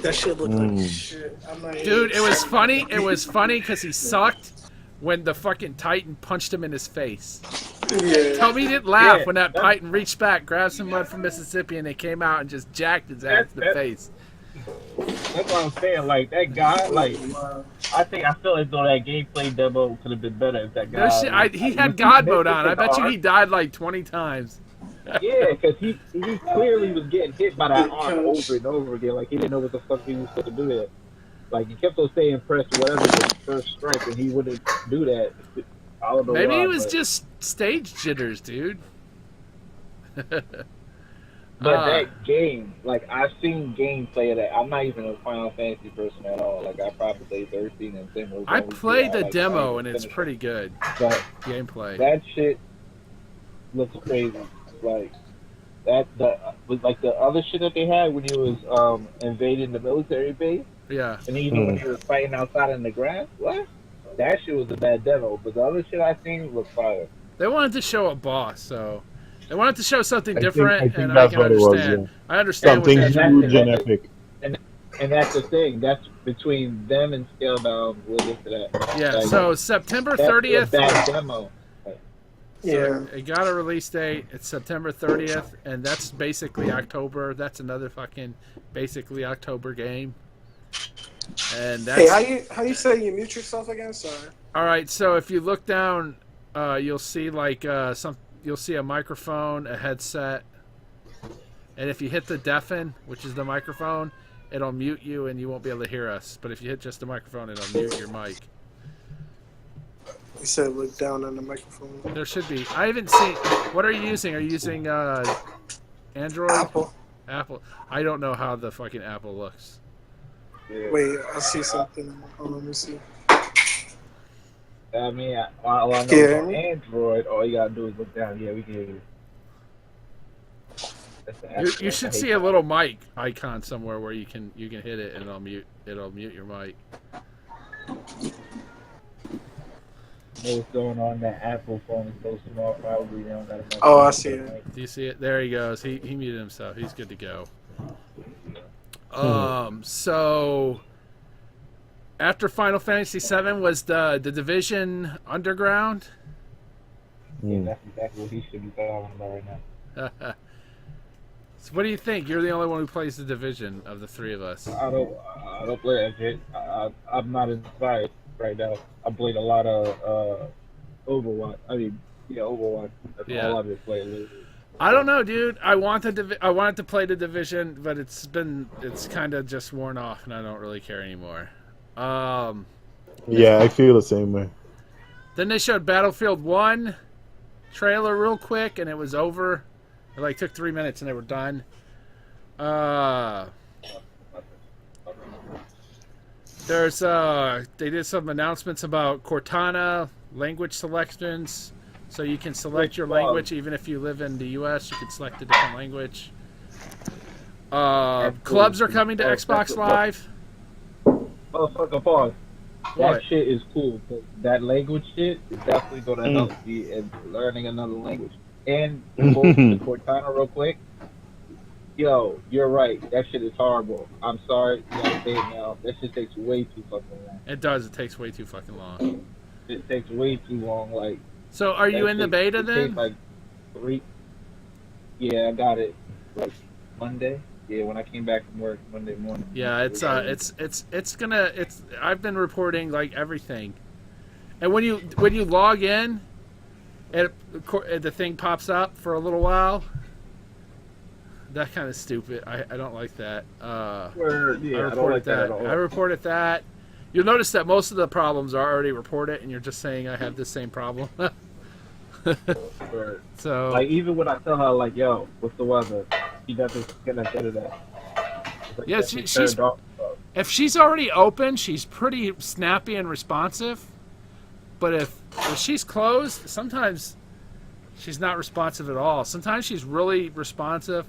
That shit looked like shit. I'm not Dude, it was funny. It was funny because he sucked when the fucking Titan punched him in his face. Yeah. Tell me he didn't laugh Yeah, when that Titan reached back, grabbed some mud from Mississippi, and they came out and just jacked his ass in the face. that's what I'm saying. Like that guy, like I feel as though that gameplay demo could have been better if that No guy. shit. He Was had God mode missing on. I the bet you arm? he died like 20 times. Yeah, because he clearly was getting hit by that arm Coach. over and over again. Like he didn't know what the fuck he was supposed to do there. Like he kept on saying press whatever the first strike, and he wouldn't do that. I don't know Maybe why, he was but just stage jitters, dude. that game, like I've seen gameplay of that. I'm not even a Final Fantasy person at all. Like I probably played 13 and 10 was I only played the like, demo and I it's finished pretty good it. But gameplay. that shit looks crazy. Like that was like the other shit that they had when he was invading the military base, Yeah. and even when he was fighting outside in the grass. What? That shit was a bad demo, but the other shit I seen was fire. They wanted to show a boss, so they wanted to show something I different, think and I that's can what it was. understand. Yeah. I understand what Something they're trying to huge do. and epic. And that's the thing. That's between them and Scalebound. We'll get to that. Yeah. Like, So September that's a 30th. bad demo. Like, So it got a release date. It's September 30th, and that's basically October. That's another fucking basically October game. And that's Hey, how you say you mute yourself again? Sorry. all right. So if you look down, you'll see like you'll see a microphone, a headset, and if you hit the deafen, which is the microphone, it'll mute you and you won't be able to hear us. But if you hit just the microphone, it'll mute your mic. You said look down on the microphone. There should be. I haven't seen. What are you using? Are you using Android? Apple. Apple. I don't know how the fucking Apple looks. yeah. Wait, I see something. Hold on, let me see. I mean, all I know Yeah. is on Android, all you gotta do is look down. Yeah, we can hear you. That's the Apple. You should see a little mic icon somewhere where you can hit it and it'll mute your mic. What's going on? That Apple phone is so small. Probably they don't got enough. Oh, I see it. Do you see it? There he goes. He muted himself. He's good to go. So after Final Fantasy VII was the Division Underground. Yeah, that's exactly what he should be talking about right now. So what do you think? You're the only one who plays the Division of the three of us. I don't play that shit. I'm not inspired right now. I played a lot of Overwatch. Overwatch. That's all I've been playing lately. I don't know, dude. I wanted to play the Division, but it's kind of just worn off, and I don't really care anymore. Yeah, I feel the same way. Then they showed Battlefield 1 trailer real quick, and it was over. It like took 3 minutes, and they were done. They did some announcements about Cortana language selections, so you can select your language even if you live in the U.S. You can select a different language. Clubs are coming to Xbox Live. Motherfucker, pause. What? That shit is cool. But that language shit is definitely going to help me in learning another language. And to Cortana real quick. Yo, you're right. That shit is horrible. I'm sorry. You gotta say it now. That shit takes way too fucking long. It does. It takes way too fucking long. It takes way too long. Like. So, are you in the beta then? Like 3. Yeah, I got it. Like Monday. Yeah, when I came back from work Monday morning. Yeah, I've been reporting like everything, and when you log in, the thing pops up for a little while. That kind of stupid. I don't like that. I don't like that at all. I reported that. You'll notice that most of the problems are already reported, and you're just saying I have the same problem. So, like, even when I tell her, like, yo, what's the weather? She doesn't get into that. Like, yeah, she's if she's already open, she's pretty snappy and responsive. But if she's closed, sometimes she's not responsive at all. Sometimes she's really responsive.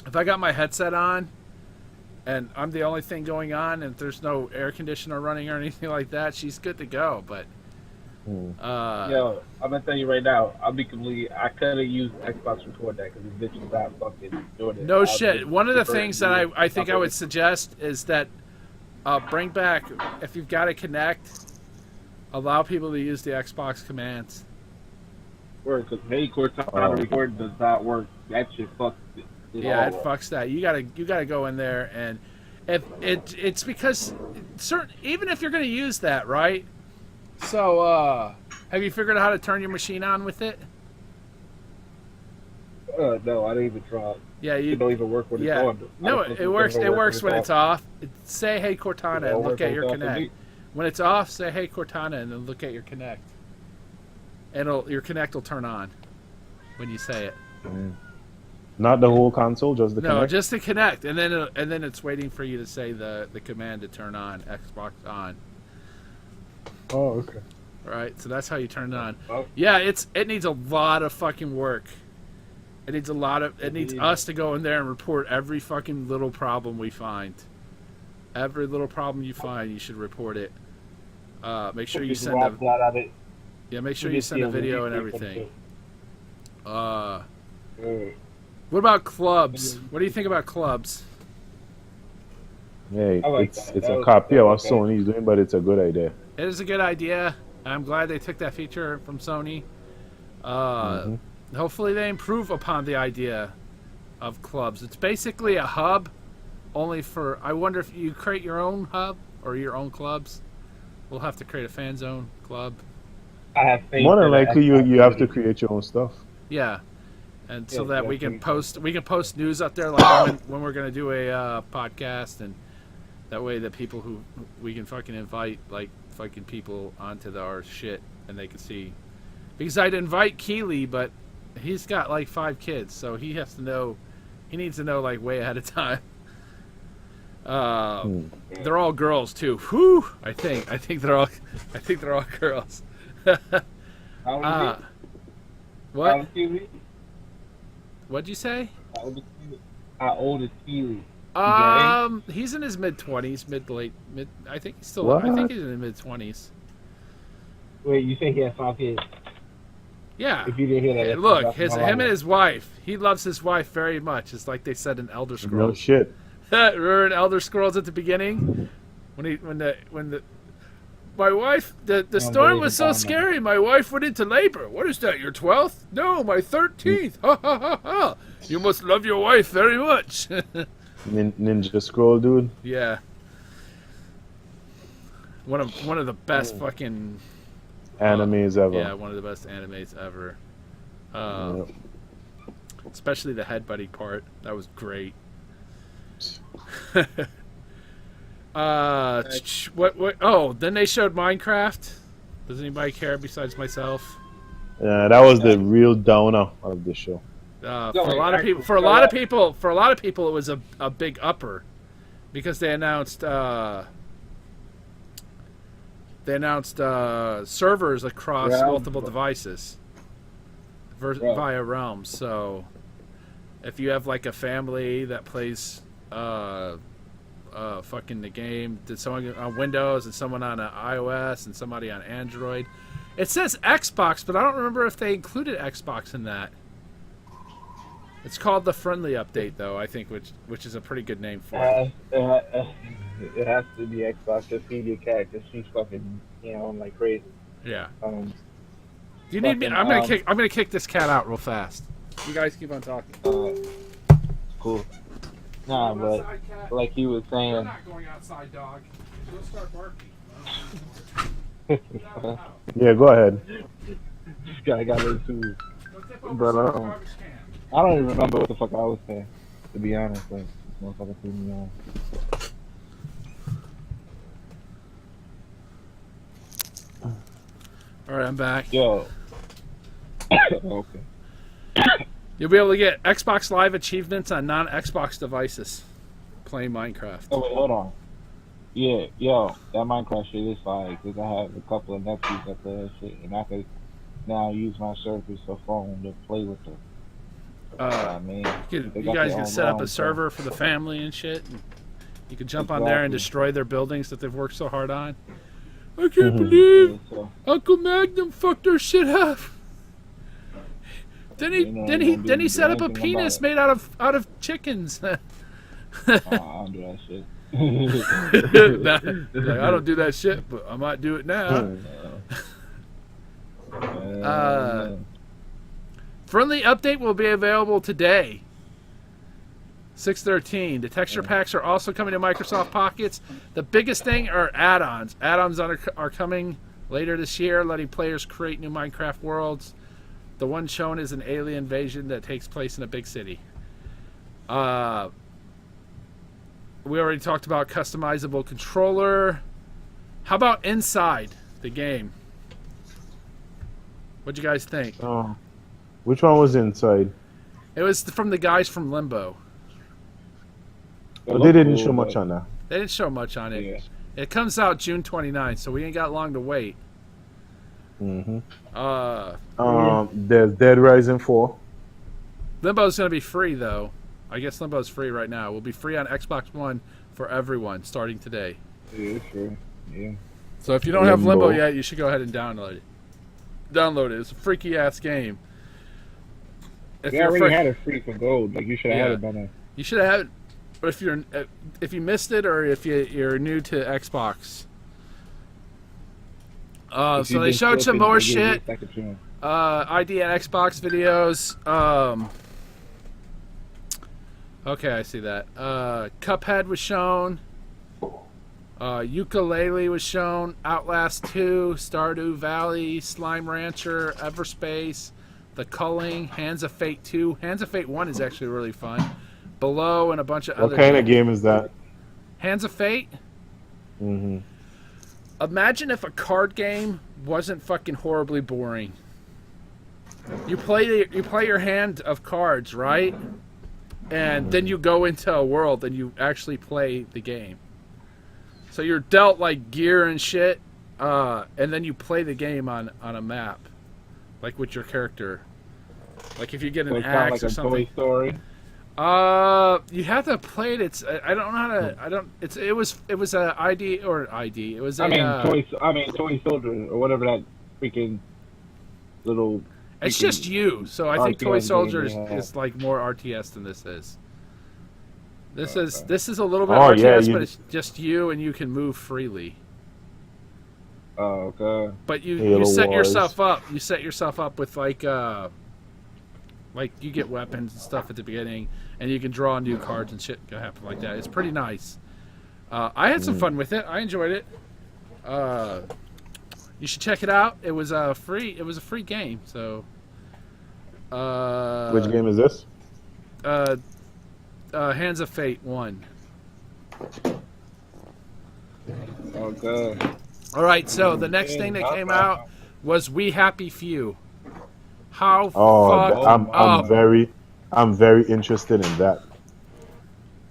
If I got my headset on and I'm the only thing going on and there's no air conditioner running or anything like that, she's good to go. But yo, I'm gonna tell you right now, I could have used Xbox Record that because this bitch is not fucking doing it. No shit. One of the things that I think I would suggest is that bring back, if you've got to connect, allow people to use the Xbox commands. Because Cortana Record does not work. That shit fucks it. Yeah, it fucks that. You gotta go in there, and if it's because even if you're gonna use that, right? So, have you figured out how to turn your machine on with it? No, I didn't even try. Yeah, it don't even work when it's on. No, it works. It works when it's off. Say "Hey Cortana" and look at your Connect. When it's off, say "Hey Cortana" and then look at your Connect. And your Connect will turn on when you say it. Not the whole console, just the Connect? No, just the Connect, and then it's waiting for you to say the command to turn on Xbox on. Oh, okay. All right, so that's how you turn it on. Yeah, it needs a lot of fucking work. It needs us to go in there and report every fucking little problem we find. Every little problem you find, you should report it. Make sure you send make sure you send a video and everything. What about clubs? What do you think about clubs? Hey, it's a copy of what Sony's doing, but it's a good idea. It is a good idea. I'm glad they took that feature from Sony. Hopefully they improve upon the idea of clubs. It's basically a hub, only for... I wonder if you create your own hub or your own clubs. We'll have to create a Fanzone club. I have faith. More than likely, you have to create your own stuff. Yeah. And so that we can post news up there, like when we're gonna do a podcast, and that way the people who we can fucking invite, like fucking people onto our shit, and they can see. Because I'd invite Keeley, but he's got like 5 kids, so he needs to know like way ahead of time. They're all girls too. Whew! I think they're all girls. What? What'd you say? How old is Keeley? He's in his mid-20s, mid. I think he's still. What? I think he's in his mid-20s. Wait, you think he has 5 kids? Yeah. If you didn't hear that, look, him and his wife. He loves his wife very much. It's like they said in Elder Scrolls. No shit. Remember in Elder Scrolls at the beginning when the my wife the storm was so scary. My wife went into labor. What is that? Your 12th? No, my 13th. Ha ha ha ha! You must love your wife very much. Ninja Scroll, dude. Yeah. One of the best fucking animes ever. Yeah, one of the best animes ever. Especially the headbutting part. That was great. What? Oh, then they showed Minecraft. Does anybody care besides myself? Yeah, that was the real downer of the show. For a lot of people, it was a big upper, because they announced servers across multiple devices via Realm. So if you have like a family that plays fucking the game, did someone on Windows and someone on iOS and somebody on Android, it says Xbox, but I don't remember if they included Xbox in that. It's called the Friendly Update, though, I think, which is a pretty good name for it. It has to be Xbox to feed your cat, because she's fucking, like crazy. Yeah. Do you need me? I'm gonna kick this cat out real fast. You guys keep on talking. Cool. Nah, but like he was saying. You're not going outside, dog. You'll start barking. Yeah, go ahead. This guy got it too. But I don't even remember what the fuck I was saying, to be honest. Like, this motherfucker threw me on. All right, I'm back. Yo. Okay. You'll be able to get Xbox Live achievements on non-Xbox devices playing Minecraft. Oh, wait, hold on. Yeah, yo, that Minecraft shit is fire, because I have a couple of nephews that play that shit, and I could now use my Surface or phone to play with them. Man, you guys can set up a server for the family and shit. And you can jump on there and destroy their buildings that they've worked so hard on. I can't believe Uncle Magnum fucked our shit up. Then he set up a penis made out of chickens. I don't do that shit. Like, I don't do that shit, but I might do it now. Friendly Update will be available today, 6/13. The texture packs are also coming to Microsoft Pockets. The biggest thing are add-ons. Add-ons are coming later this year, letting players create new Minecraft worlds. The one shown is an alien invasion that takes place in a big city. We already talked about customizable controller. How about inside the game? What'd you guys think? Which one was inside? It was from the guys from Limbo. But they didn't show much on that. They didn't show much on it. Yeah. It comes out June 29th, so we ain't got long to wait. There's Dead Rising 4. Limbo's going to be free, though. I guess Limbo's free right now. It will be free on Xbox One for everyone starting today. Yeah, sure. Yeah. So if you don't have Limbo yet, you should go ahead and download it. It's a freaky ass game. If you already had it free for gold. Like, you should have had it by now. You should have had it. But if you missed it, or if you're new to Xbox. So they showed some more shit. ID at Xbox videos. Okay, I see that. Cuphead was shown. Yooka-Laylee was shown. Outlast 2, Stardew Valley, Slime Rancher, Everspace, The Culling, Hands of Fate 2. Hands of Fate 1 is actually really fun. Below and a bunch of other What kind of game is that? Hands of Fate? Imagine if a card game wasn't fucking horribly boring. You play your hand of cards, right? And then you go into a world and you actually play the game. So you're dealt like gear and shit, and then you play the game on a map, like with your character. Like if you get an axe or something. Toy Story. You have to play it. It's I don't know how to. I don't. It was a ID or ID. It was a. Toy Soldier or whatever that freaking little. It's just you. So I think Toy Soldier is like more RTS than this is. This is a little bit Oh, yeah, RTS, you- but it's just you and you can move freely. Oh, okay. But you Halo set Wars. yourself up. You set yourself up with like you get weapons and stuff at the beginning, and you can draw new cards and shit can happen like that. It's pretty nice. I had some fun with it. I enjoyed it. You should check it out. It was free. It was a free game. So. Which game is this? Hands of Fate 1. Okay. All right. So the next thing that came out was We Happy Few. How fucked up. I'm very interested in that.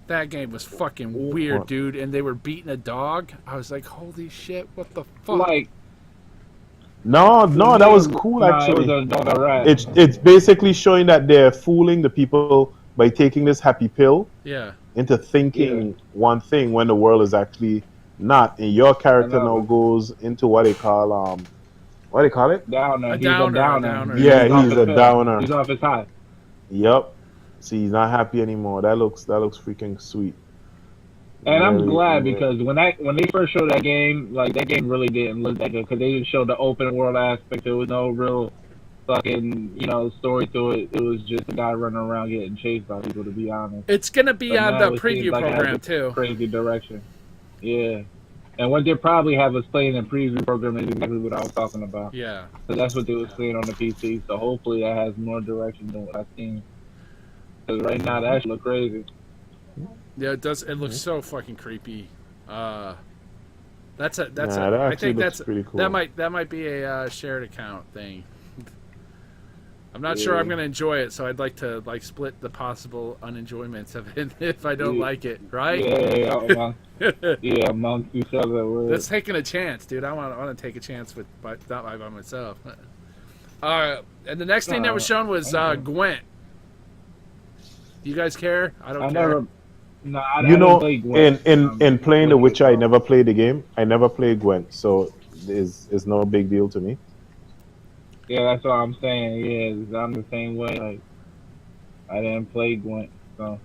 That game was fucking weird, dude. And they were beating a dog. I was like, holy shit, what the fuck? Like, No, that was cool actually. It's basically showing that they're fooling the people by taking this happy pill Yeah. into thinking one thing when the world is actually not. And your character now goes into what they call it? Downer. A He's downer, a a downer. downer. Yeah, off he's his a pill. downer. He's off his high. Yep. See, he's not happy anymore. That looks freaking sweet. And I'm Really, glad really. because when they first showed that game, like that game really didn't look that good because they didn't show the open world aspect. There was no real fucking story to it. It was just a guy running around getting chased by people. To be honest, It's going to be But on now the it seems preview like it has program, a too. Crazy direction. Yeah. And what they probably have us playing in the preview program is exactly what I was talking about. Yeah. So that's what they was playing on the PC. So hopefully that has more direction than what I've seen. Because right now that should look crazy. Yeah, it does. It looks so fucking creepy. I That think actually looks that's pretty cool. that might be a shared account thing. I'm not sure I'm gonna enjoy it, so I'd like to split the possible unenjoyments of it if I don't like it. Right? Yeah, amongst each other. That's taking a chance, dude. I want to take a chance not by myself. And the next thing that was shown was Gwent. Do you guys care? I don't care. I didn't play Gwent. in playing The Witcher, I never played the game. I never played Gwent, so it's no big deal to me. Yeah, that's what I'm saying. Yeah, I'm the same way. Like, I didn't play Gwent, so.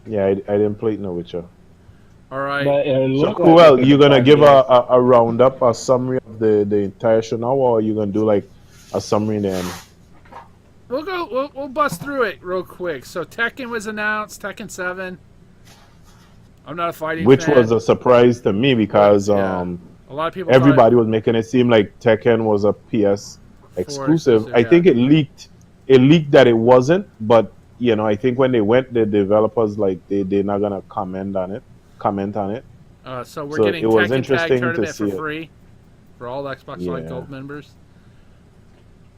Yeah, I didn't play No Witcher. All right. But it So, looked well, like you gonna give a roundup, a summary of the entire show now, or are you gonna do like a summary in the end? We'll bust through it real quick. So Tekken was announced, Tekken 7. I'm not a fighting Which fan. was a surprise to me because A lot of people everybody was making it seem like Tekken was a PS exclusive. I think it leaked that it wasn't, but I think when they went, the developers they're not gonna comment on it. So we're getting it was Tekken interesting Tag Tournament to see for free for all Xbox Live Gold members.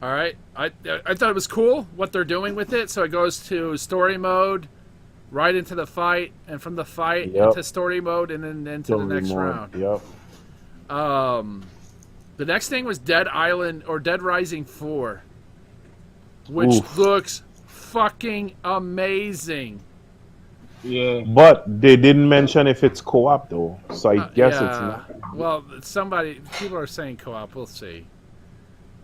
All right, I thought it was cool what they're doing with it. So it goes to story mode, right into the fight, and from the fight into story mode, and then into the next round. Yep. The next thing was Dead Island or Dead Rising 4, which looks fucking amazing. Yeah. But they didn't mention if it's co-op though, so I guess it's not. Well, people are saying co-op. We'll see.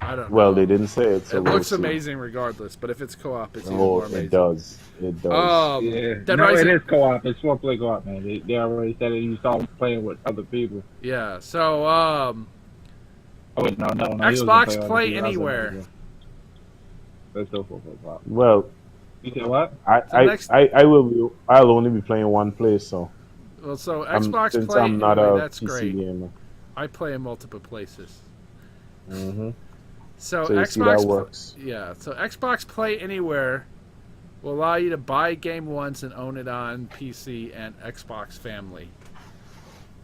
I don't know. Well, they didn't say it, so it we'll looks see. amazing regardless. But if it's co-op, it's even more amazing. It does. Dead No, Rising. it is co-op. It's four-play co-op, man. They already said it. You saw them playing with other people. Yeah. So Oh wait, no. Xbox Play Anywhere. That's still four-play co-op. Well, You said what? I'll only be playing one place, so. Well, so Xbox since Play I'm not Anywhere, a that's PC great. gamer. I play in multiple places. Mm-hmm. So you Xbox see that works. So Xbox Play Anywhere will allow you to buy a game once and own it on PC and Xbox Family.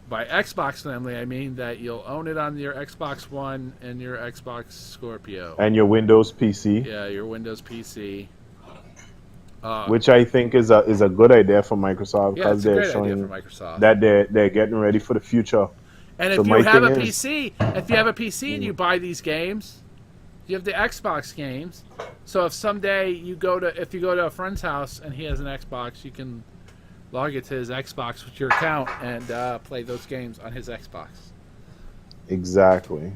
By Xbox Family, I mean that you'll own it on your Xbox One and your Xbox Scorpio. And your Windows PC. Yeah, your Windows PC. Which I think is a good idea for Microsoft because they're showing that they're getting ready for the future. And if you have a PC, and you buy these games, you have the Xbox games. So if someday you go to a friend's house and he has an Xbox, you can log it to his Xbox with your account and play those games on his Xbox. Exactly.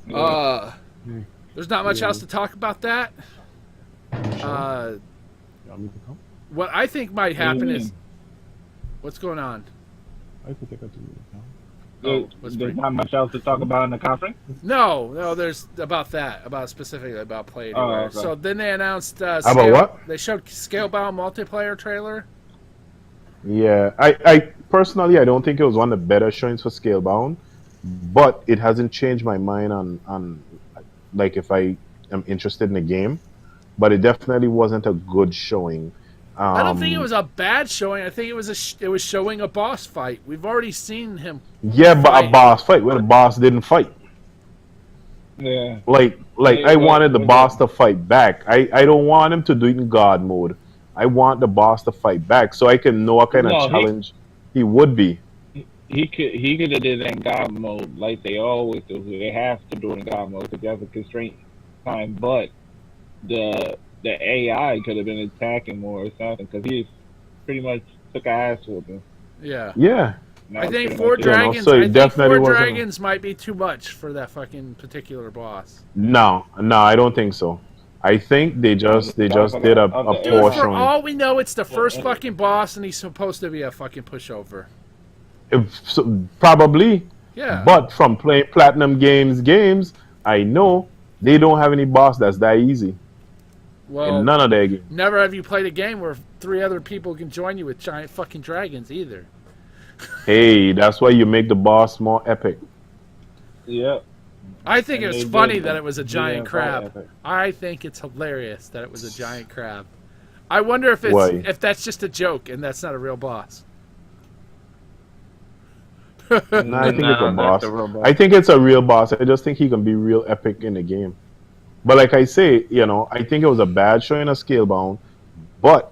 There's not much else to talk about that. What I think might What do you happen mean? is, what's going on? I could take it to you. Oh, what's There's bring- not much else to talk about in the conference. No, there's about specifically about Play Anywhere. okay. So then they announced About Scale- what? They showed Scalebound multiplayer trailer. Yeah, I personally I don't think it was one of the better showings for Scalebound, but it hasn't changed my mind on like if I am interested in the game. But it definitely wasn't a good showing. I don't think it was a bad showing. I think it was it was showing a boss fight. We've already seen him. Yeah, but fight. a boss fight where the boss didn't fight. Yeah. Like Hey, I wanted the what- boss to fight back. I don't want him to do it in God mode. I want the boss to fight back so I can know what kind No, of challenge he would be. He could have did it in God mode like they always do. They have to do it in God mode because that's a constraint time. But the AI could have been attacking more or something because he pretty much took a ass whooping. Yeah. Yeah. That I was think pretty Four much it. Dragons. so it I think definitely Four wasn't- Dragons might be too much for that fucking particular boss. No, I don't think so. I think they just did a Dude, for portion. all we know, it's the first fucking boss, and he's supposed to be a fucking pushover. Probably, Yeah. but from playing Platinum games, I know they don't have any boss that's that easy Well, in none of their games. never have you played a game where 3 other people can join you with giant fucking dragons either. Hey, that's why you make the boss more epic. Yep. I think And it was they funny did that the it was a giant GFI crab. epic. I think it's hilarious that it was a giant crab. I wonder if Why? if that's just a joke and that's not a real boss. No, I think it's a that's boss. the real boss. I think it's a real boss. I just think he can be real epic in the game. But like I say, I think it was a bad showing of Scalebound. But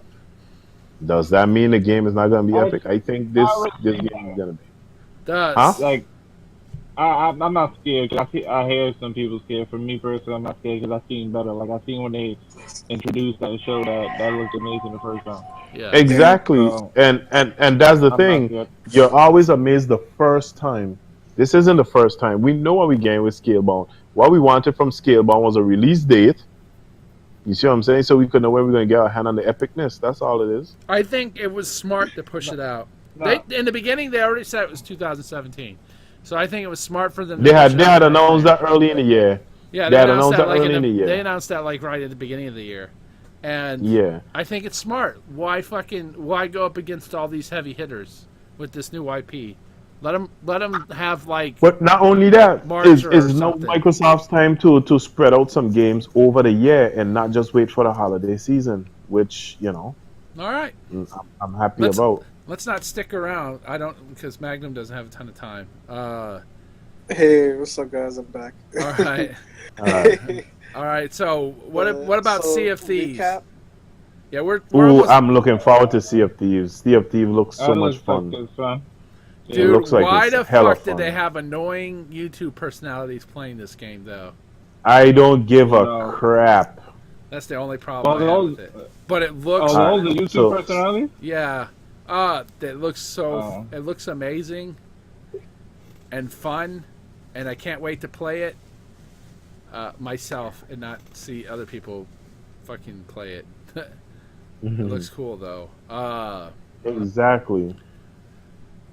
does that mean the game is not going to be epic? I think this game is going to be. Does. Huh? Like, I'm not scared because I hear some people scared. For me personally, I'm not scared because I've seen better. Like I seen when they introduced that show that looked amazing the first time. Yeah. Exactly. So, And that's the I'm thing. not scared. You're always amazed the first time. This isn't the first time. We know what we gained with Scalebound. What we wanted from Scalebound was a release date. You see what I'm saying? So we could know where we're going to get our hand on the epicness. That's all it is. I think it was smart to push it out. No. In the beginning, they already said it was 2017. So I think it was smart for them. They to had push it they out had right announced away. that early in the year. Yeah, they had announced that early in the year. They announced that like right at the beginning of the year, and Yeah. I think it's smart. Why go up against all these heavy hitters with this new IP? Let them have like But not only that, March is or now something. Microsoft's time to spread out some games over the year and not just wait for the holiday season, which all right. I'm happy Let's- about. Let's not stick around. I don't because Magnum doesn't have a ton of time. All Hey, what's up, guys? I'm back. right, all right. So what about So, Sea of Thieves? recap? Yeah, we're Ooh, almost, I'm looking forward to Sea of Thieves. Sea of Thieves looks so That much looks like fun. it's fun. it dude. looks like Why it's the hella fuck did fun. they have annoying YouTube personalities playing this game though? I don't give a No. crap. That's the only problem Well, I have those, with it. But it looks, those the YouTube so- personalities? yeah, it looks so, Oh. it looks amazing and fun, and I can't wait to play it myself and not see other people fucking play it. It looks cool though. Exactly.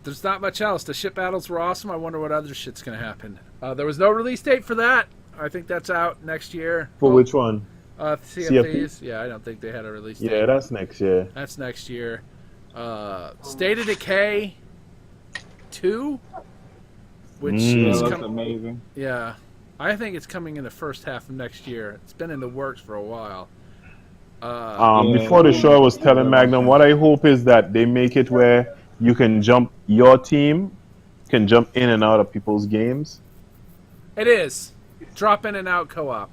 There's not much else. The ship battles were awesome. I wonder what other shit's gonna happen. There was no release date for that. I think that's out next year. For which one? Sea Sea of of Thieves. Yeah, I don't think they had a release date. Yeah, that's next year. That's next year. State of Decay 2, which Yeah, is it looks com- amazing. yeah, I think it's coming in the first half of next year. It's been in the works for a while. Yeah. Before the show, I was telling Magnum what I hope is that they make it where your team can jump in and out of people's games. It is drop in and out co-op.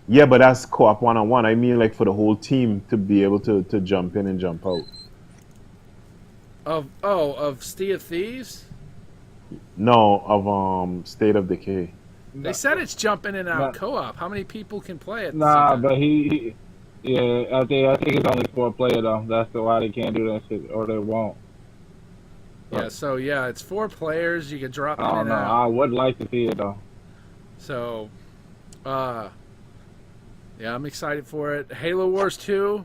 Yeah, but that's co-op one-on-one. I mean, like for the whole team to be able to jump in and jump out. Of Sea of Thieves. No, of State of Decay. They said it's jump in and out No. co-op. How many people can play it? Nah, but yeah, I think it's only 4 player though. That's why they can't do that shit, or they won't. Yeah, so yeah, it's 4 players. You can drop in I don't and know. out. I would like to see it though. So, yeah, I'm excited for it. Halo Wars 2.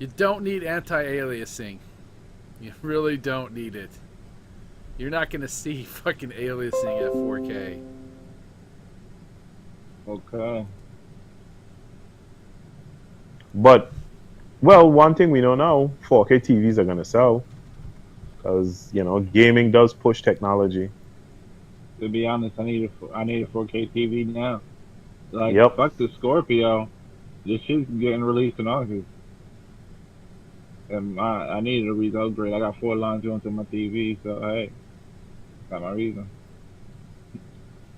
You don't need anti-aliasing. You really don't need it. You're not going to see fucking aliasing at 4K. Okay. But, well, one thing we know now, 4K TVs are going to sell. Because, you know, gaming does push technology. To be honest, I need a 4K TV now. Like, Yep. fuck the Scorpio. This shit's getting released in August. And I needed a reason to upgrade. I got 4 lines going to my TV, so hey, got my reason.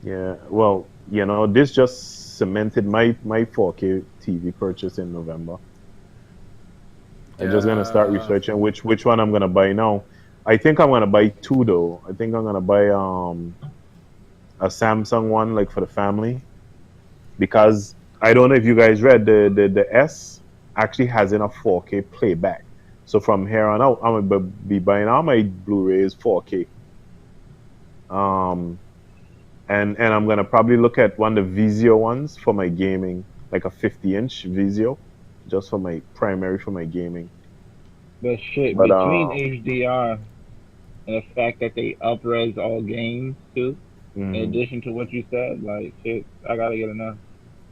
Yeah, well, you know, this just cemented my 4K TV purchase in November. I'm just gonna start researching which one I'm gonna buy now. I think I'm gonna buy 2 though. I think I'm gonna buy a Samsung one like for the family, because I don't know if you guys read the S actually has enough 4K playback. So from here on out, I'm gonna be buying all my Blu-rays 4K. And I'm gonna probably look at one of the Vizio ones for my gaming, like a 50-inch Vizio, just for my primary for my gaming. But shit, But between HDR and the fact that they up-res all games too, in addition to what you said, like shit, I gotta get enough.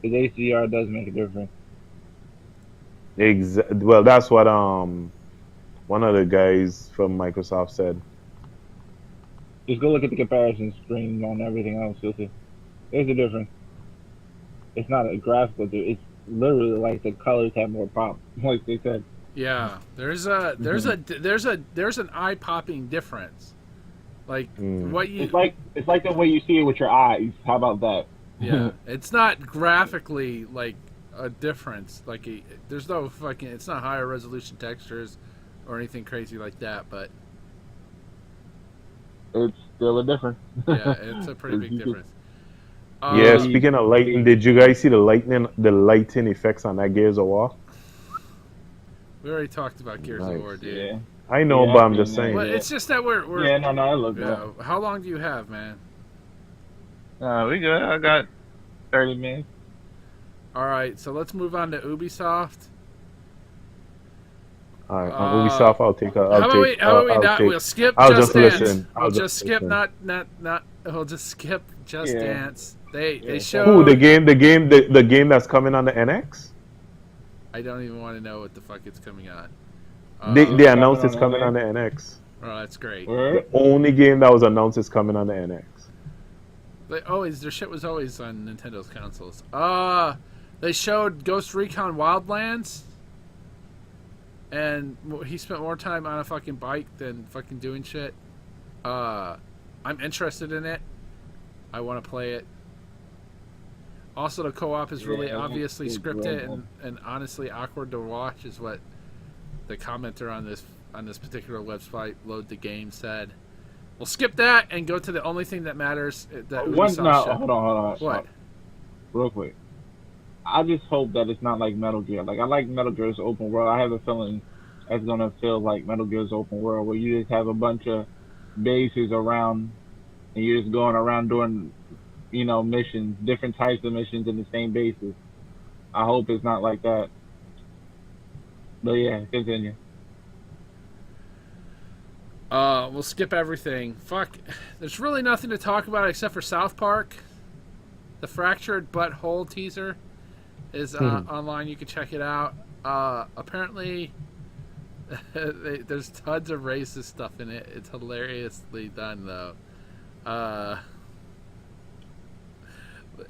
Because HDR does make a difference. Well, that's what one of the guys from Microsoft said. Just go look at the comparison screen on everything else. You'll see. There's a difference. It's not a graphical difference. It's literally like the colors have more pop, like they said. Yeah, there's an eye-popping difference. Like what you. It's like the way you see it with your eyes. How about that? Yeah, it's not graphically like a difference. Like there's no fucking. It's not higher resolution textures or anything crazy like that. But it's still a difference. Yeah, it's a pretty big difference. Yeah, speaking of lighting, did you guys see the lighting effects on that Gears of War? We already talked about Gears of War, dude. Yeah. I know, but I'm just saying. Well, it's just that we're Yeah, no, I look good. How long do you have, man? We good. I got 30 minutes. All right, so let's move on to Ubisoft. All right, on Ubisoft, I'll take. We'll skip I'll Just just Dance. listen. We'll just skip We'll just skip Just Dance. They showed. Who the game that's coming on the NX? I don't even want to know what the fuck it's coming on. They announced it's coming on the NX. Oh, that's great. The only game that was announced is coming on the NX. Their shit was always on Nintendo's consoles. They showed Ghost Recon Wildlands, and he spent more time on a fucking bike than fucking doing shit. I'm interested in it. I want to play it. Also, the co-op is really obviously scripted and honestly awkward to watch, is what the commenter on this particular website, Load the Game, said. We'll skip that and go to the only thing that matters. That Ubisoft show. Hold on. What? Real quick. I just hope that it's not like Metal Gear. Like, I like Metal Gear's open world. I have a feeling it's gonna feel like Metal Gear's open world, where you just have a bunch of bases around, and you're just going around doing, missions, different types of missions in the same bases. I hope it's not like that. But yeah, continue. We'll skip everything. Fuck. There's really nothing to talk about except for South Park. The Fractured Butthole teaser is online. You can check it out. Apparently, there's tons of racist stuff in it. It's hilariously done, though.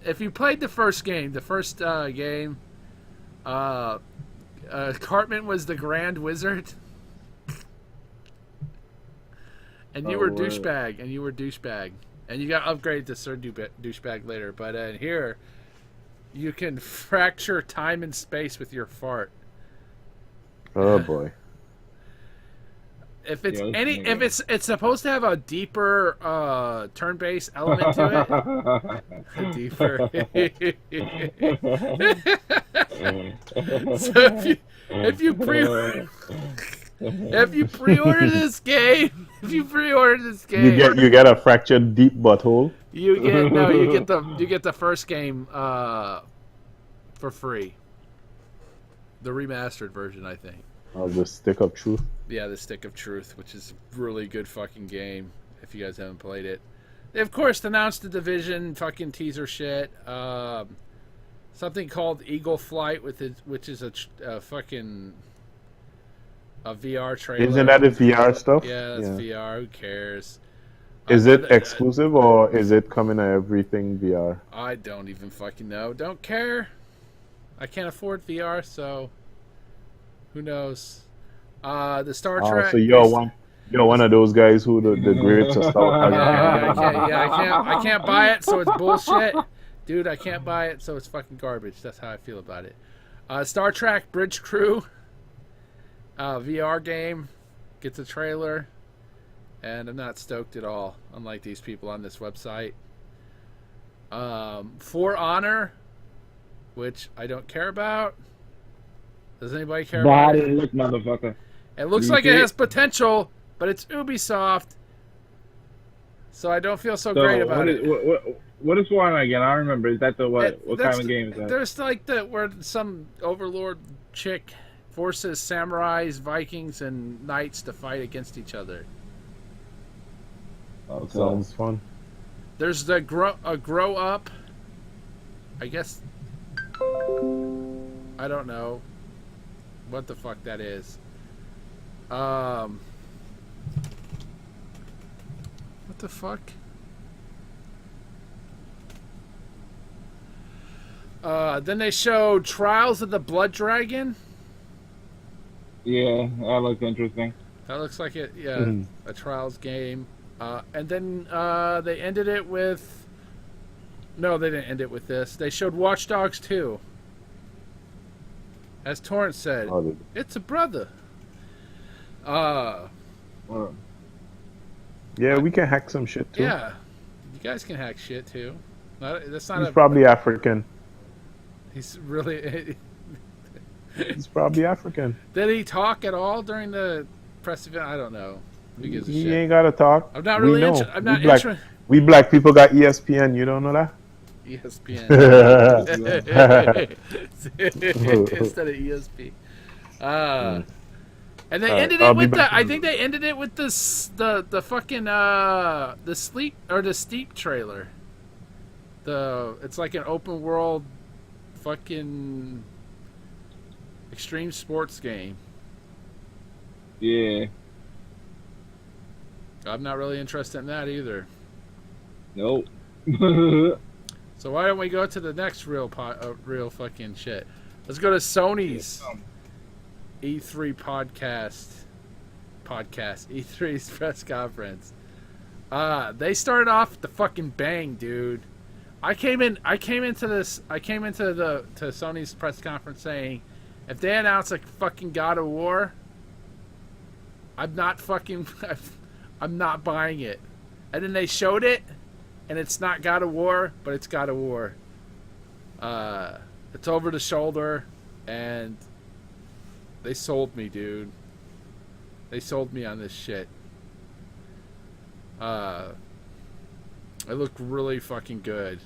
If you played the first game, Cartman was the Grand Wizard. And you were douchebag, and you got upgraded to Sir Douchebag later. But here, you can fracture time and space with your fart. Oh boy! If it's supposed to have a deeper turn-based element to it, deeper. So if you pre-order this game, you get a fractured deep butthole. You get the first game for free. The remastered version, I think. The Stick of Truth. Yeah, the Stick of Truth, which is a really good fucking game. If you guys haven't played it, they of course announced the Division fucking teaser shit. Something called Eagle Flight which is a fucking a VR trailer. Isn't that the VR stuff? Yeah, that's VR. Who cares? Is it exclusive or is it coming to everything VR? I don't even fucking know. Don't care. I can't afford VR, so who knows? The Star Trek. So you're one of those guys who the grades are stuff. I can't buy it, so it's bullshit. Dude, I can't buy it, so it's fucking garbage. That's how I feel about it. Star Trek Bridge Crew VR game gets a trailer, and I'm not stoked at all, unlike these people on this website. For Honor, which I don't care about. Does anybody care about it? Look, motherfucker. It looks like it has potential, but it's Ubisoft, so I don't feel so great about it. What is For Honor again? I don't remember. Is that what kind of game is that? There's like where some overlord chick forces samurais, Vikings, and knights to fight against each other. Okay. Sounds fun. There's the grow up. I guess I don't know what the fuck that is. What the fuck? Then they showed Trials of the Blood Dragon. Yeah, that looks interesting. That looks like it. Yeah, a Trials game. And then they ended it with. No, they didn't end it with this. They showed Watch Dogs 2. As Torrance said, it's a brother. Yeah, we can hack some shit too. Yeah, you guys can hack shit too. He's probably African. He's really. He's probably African. Did he talk at all during the press event? I don't know. Who gives a shit? He ain't gotta talk. I'm not really. I'm not interested. We black people got ESPN. You don't know that? ESPN instead of ESP. And they ended it with the. I think they ended it with the fucking the sleep or the Steep trailer. It's like an open world, fucking extreme sports game. Yeah. I'm not really interested in that either. Nope. So why don't we go to the next real fucking shit? Let's go to Sony's E3 podcast. E3's press conference. They started off with the fucking bang, dude. I came into Sony's press conference saying, if they announce a fucking God of War, I'm not buying it. And then they showed it, and it's not God of War, but it's God of War. It's over the shoulder, and they sold me, dude. They sold me on this shit. It looked really fucking good.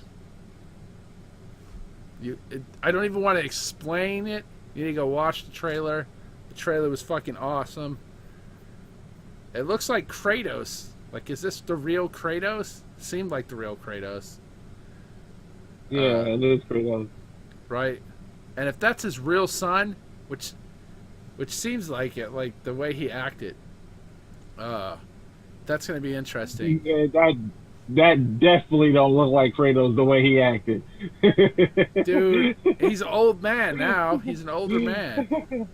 I don't even want to explain it. You need to go watch the trailer. The trailer was fucking awesome. It looks like Kratos. Like, is this the real Kratos? Seemed like the real Kratos. Yeah, it is Kratos. Right. And if that's his real son, which seems like it, like the way he acted, that's going to be interesting. Yeah, that definitely don't look like Kratos the way he acted. Dude, he's an old man now. He's an older man.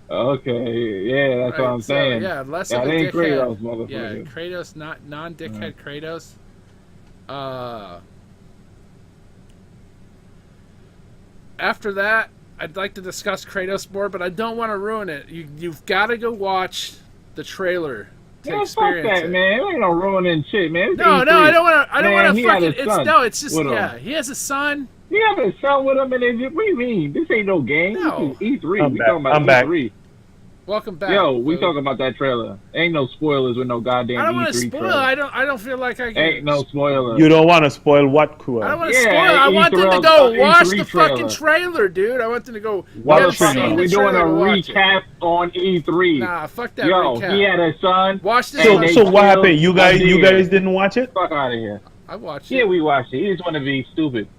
Okay, yeah, that's what I'm saying. Yeah, less of a dickhead. Kratos, motherfucker. Yeah, Kratos, not non-dickhead Kratos. After that, I'd like to discuss Kratos more, but I don't want to ruin it. You've got to go watch the trailer. Yeah, fuck that, man. It ain't no ruining shit, man. No, I don't want to. I don't want to fucking. It's just he has a son. He has a son with him, and what do you mean? This ain't no game. No. This is E3. We talking about E3. Welcome back. Yo, we Food. talking about that trailer. Ain't no spoilers with no goddamn I don't want to E3 spoil. trailer. I don't feel like I can. Ain't no spoiler. You don't want to spoil what, Cruel? I don't want to Yeah, spoil it. I want them to E3 go watch E3 the fucking trailer. trailer, dude. I want them to go. What Haven't trailer? seen the We're doing a trailer, watch it. recap on E3. Nah, fuck that Yo, recap. he had a son. Watch this. So, and they so what killed happened? You a guys deer. didn't watch it? Fuck out of here. I watched Yeah, it. we watched it. He just want to be stupid.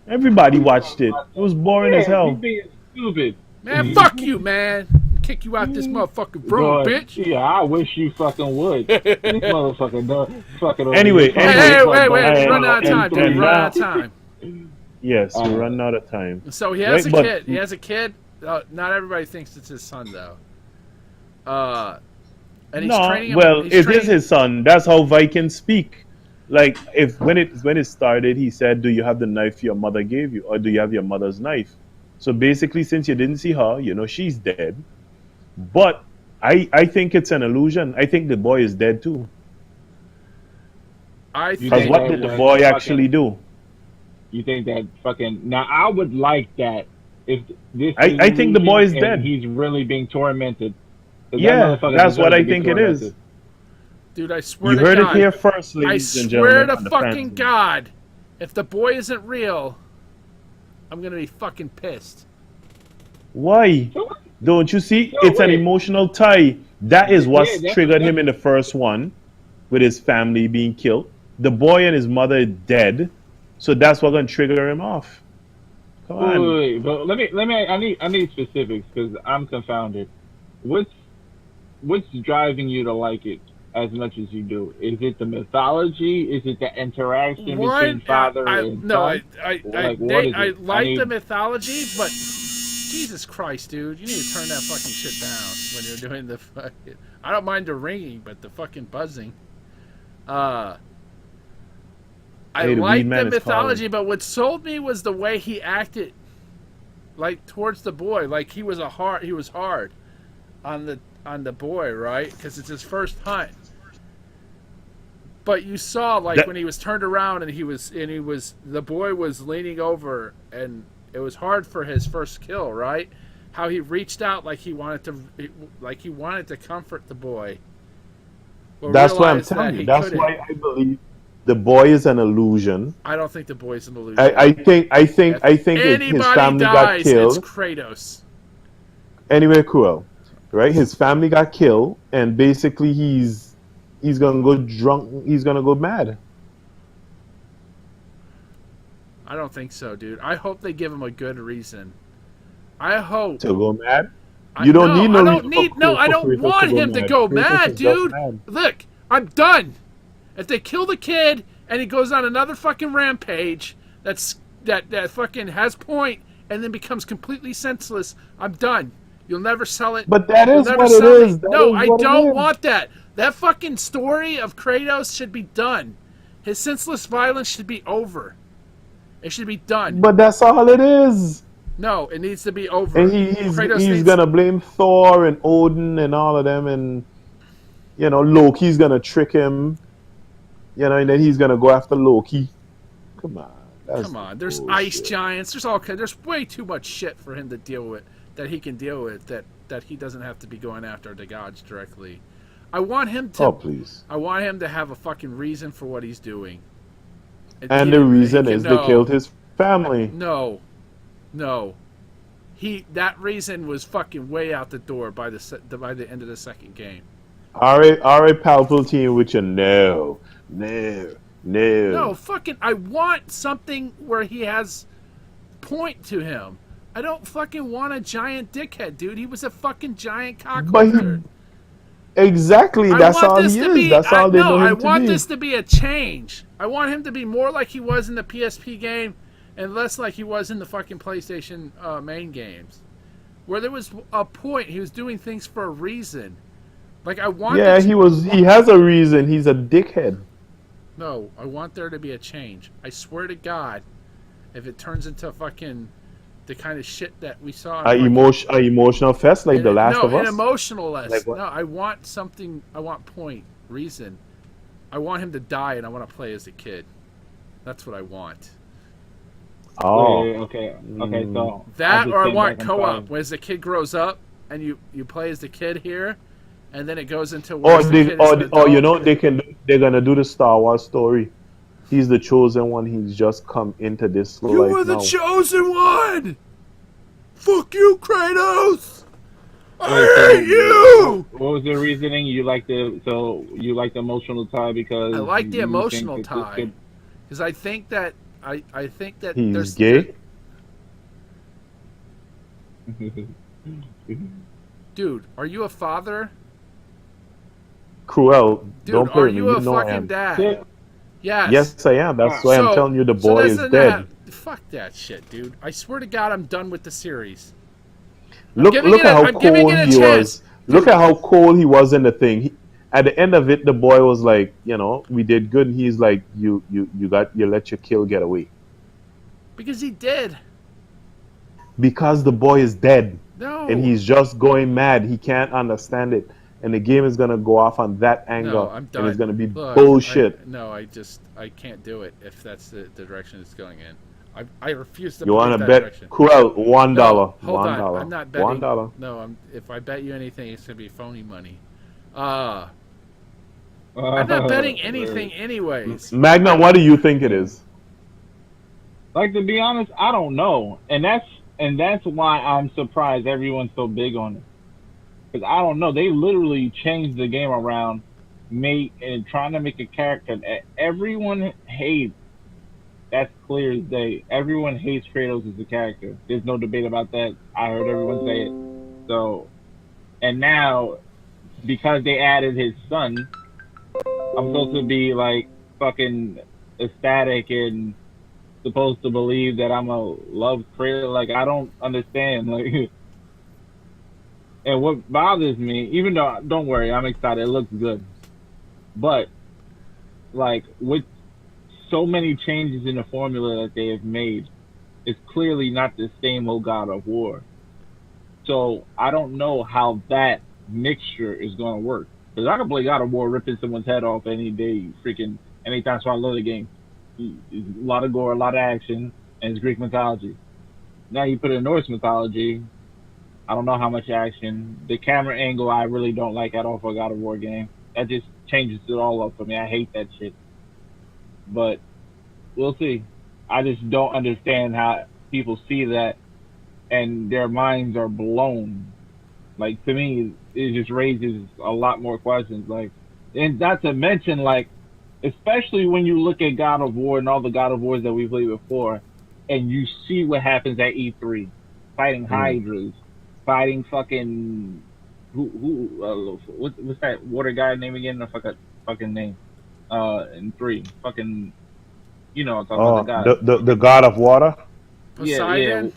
Everybody watched it. It was boring as Yeah, hell. he being stupid. Man, fuck you, man. Kick you out this motherfucking room, God, bitch. Yeah, I wish you fucking would. This motherfucker done fucking over Anyway, here. Hey, wait, and- run out of time, and- dude. and Run out of time. Yes, we're running out of time. So he has Right, a but- kid. He has a kid. Not everybody thinks it's his son, though. And he's No, training him. well, he's it training- is his son. That's how Vikings speak. Like, if when it started, he said, "Do you have the knife your mother gave you, or do you have your mother's knife?" So basically, since you didn't see her, she's dead. But I think it's an illusion. I think the boy is dead too. I You Because think. what did the boy actually do? You think that fucking... Now, I would like that if this I is think the boy is and dead. he's really being tormented. 'Cause that Yeah, motherfucker that's what deserves I to be think it is. tormented. Dude, I swear You to heard God. it here first, I ladies and swear gentlemen. to on the fucking Fanzone. God, if the boy isn't real, I'm gonna be fucking pissed. Why? Don't you see? No, It's an wait. emotional tie. That is what Yeah, that's- triggered him in the first one, with his family being killed. The boy and his mother are dead, so that's what's gonna trigger him off. Come on. Wait, but let me. I need specifics because I'm confounded. What's driving you to like it as much as you do? Is it the mythology? Is it the interaction between One, father and son? Like, what is I it? like need- the mythology, but Jesus Christ, dude, you need to turn that fucking shit down when you're doing the fucking. I don't mind the ringing, but the fucking buzzing. I Hey, the like weed man the is mythology, but what sold me was the way he acted, like towards the boy, like he was hard on the boy, right? Because it's his first hunt. But you saw when he was turned around and the boy was leaning over and it was hard for his first kill, right? How he reached out like he wanted to comfort the boy. But That's why I'm realized that telling he you. That's couldn't. why I believe the boy is an illusion. I don't think the boy's an illusion. I think If his anybody family got dies, it's killed. Kratos. Anyway, Cruel, right? His family got killed, and basically he's gonna go drunk. He's gonna go mad. I don't think so, dude. I hope they give him a good reason. I hope. To go mad. You don't need no I don't reason need. for No, I Kratos don't want him to mad. go Kratos mad, is just dude. mad. Look, I'm done. If they kill the kid and he goes on another fucking rampage that fucking has point and then becomes completely senseless, I'm done. You'll never sell it. But that You'll is never what it sell me. is. That No, is I what it don't is. want that. That fucking story of Kratos should be done. His senseless violence should be over. It should be done. But that's all it is. No, it needs to be over. And he's needs- gonna blame Thor and Odin and all of them, and Loki's gonna trick him. And then he's gonna go after Loki. Come on. Come on, there's bullshit. ice giants. There's way too much shit for him to deal with that he can deal with that he doesn't have to be going after the gods directly. I want him to. Oh please. I want him to have a fucking reason for what he's doing. And the reason is they killed his family. No. That reason was fucking way out the door by the end of the second game. All right, Palpatine with your no. No, fucking, I want something where he has point to him. I don't fucking want a giant dickhead, dude. He was a fucking giant But cockholder. exactly, that's all he is. That's all they know him I to want be. this to be a change. I want him to be more like he was in the PSP game and less like he was in the fucking PlayStation main games. Where there was a point, he was doing things for a reason. Like, I want... Yeah, he has a reason. He's a dickhead. No, I want there to be a change. I swear to God, if it turns into fucking the kind of shit that we saw... A emotional fest like The Last of Us? No, an emotionalist. Like what? No, I want something... I want point, reason. I want him to die and I want to play as a kid. That's what I want. Oh. Okay, so... That just or I think want back in co-op, time. where as the kid grows up and you play as the kid here, and then it goes into Or the they, kid as an or you adult. know, they're gonna do the Star Wars story. He's the chosen one. He's just come into this You life were the now. chosen one. Fuck you, Kratos. Wait, I hate you. what was the reasoning? You like the emotional tie because I like the you emotional think that tie because I think that He's there's gay. dude, are you a father? Cruel. Dude, Don't play are with me. you You a know I fucking am. dad? Yes. Yes, I am. That's why I'm telling you the boy is dead. Fuck that shit, dude. I swear to God, I'm done with the series. Look at how I'm giving cold it a he chance. was. Look at how cold he was in the thing. At the end of it, the boy was like, we did good. And he's like, you let your kill get away Because he did. because the boy is dead No. and he's just going mad. He can't understand it, and the game is gonna go off on that anger, No, I'm done. and it's gonna be Look, bullshit. I can't do it if that's the direction it's going in. I refuse to You believe want to that bet direction. Cruel $1? No, hold on. $1. I'm not betting. $1. No, if I bet you anything, it's gonna be phony money. I'm not betting anything, anyways. Magnum, what do you think it is? Like, to be honest, I don't know, and that's why I'm surprised everyone's so big on it. Because I don't know, they literally changed the game around, and trying to make a character that everyone hates. That's clear as day. Everyone hates Kratos as a character. There's no debate about that. I heard everyone say it. So, and now because they added his son, I'm supposed to be like fucking ecstatic and supposed to believe that I'm a love Kratos. Like, I don't understand. Like, and what bothers me, even though, don't worry, I'm excited. It looks good, but like with so many changes in the formula that they have made, it's clearly not the same old God of War. So I don't know how that mixture is going to work. Because I can play God of War ripping someone's head off any day, freaking anytime. So I love the game. It's a lot of gore, a lot of action, and it's Greek mythology. Now you put in Norse mythology, I don't know how much action. The camera angle I really don't like at all for a God of War game. That just changes it all up for me. I hate that shit. But we'll see. I just don't understand how people see that and their minds are blown. Like, to me, it just raises a lot more questions. Like, and not to mention, like, especially when you look at God of War and all the God of Wars that we played before, and you see what happens at E3, fighting hydras, fighting fucking what's that water guy name again? I forgot fucking name. In 3, fucking, I'm talking about the god. The god of water. Poseidon?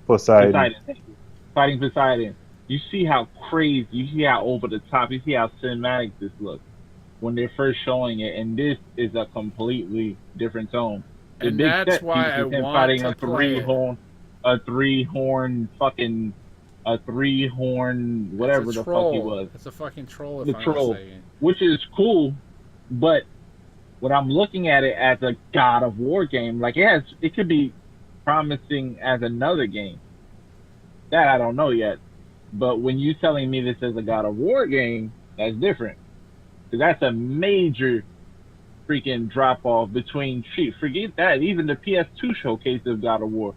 Poseidon. Fighting Poseidon. You see how crazy, you see how over the top, you see how cinematic this looks when they're first showing it, and this is a completely different tone. The And big that's set why piece I is him want fighting to a play three-horn whatever the fuck he was. It's a fucking troll. The troll, which is cool, but when I'm looking at it as a God of War game, like, it could be promising as another game. That I don't know yet. But when you telling me this is a God of War game, that's different. Because that's a major freaking drop off between, forget that, even the PS2 showcase of God of War,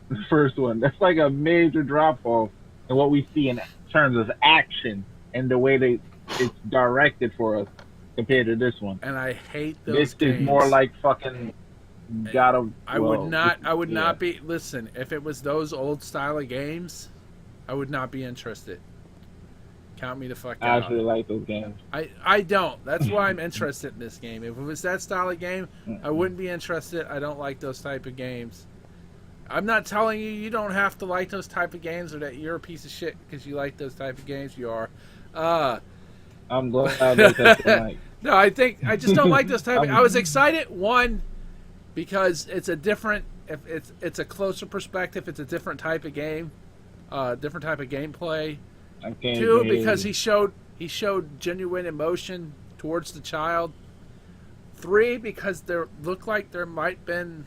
the first one. That's like a major drop off in what we see in terms of action and the way it's directed for us compared to this one. And I hate those this games. Is more like fucking God of. I would not be. Listen, if it was those old style of games, I would not be interested. Count me the fuck out. I actually like those games. I don't. That's why I'm interested in this game. If it was that style of game, I wouldn't be interested. I don't like those type of games. I'm not telling you don't have to like those type of games or that you're a piece of shit because you like those type of games. You are. I'm glad that's tonight. No, I just don't like those type of. I was excited, one, because it's a different. If it's a closer perspective, it's a different type of game, different type of gameplay. Two, because he showed genuine emotion towards the child. Three, because there looked like there might been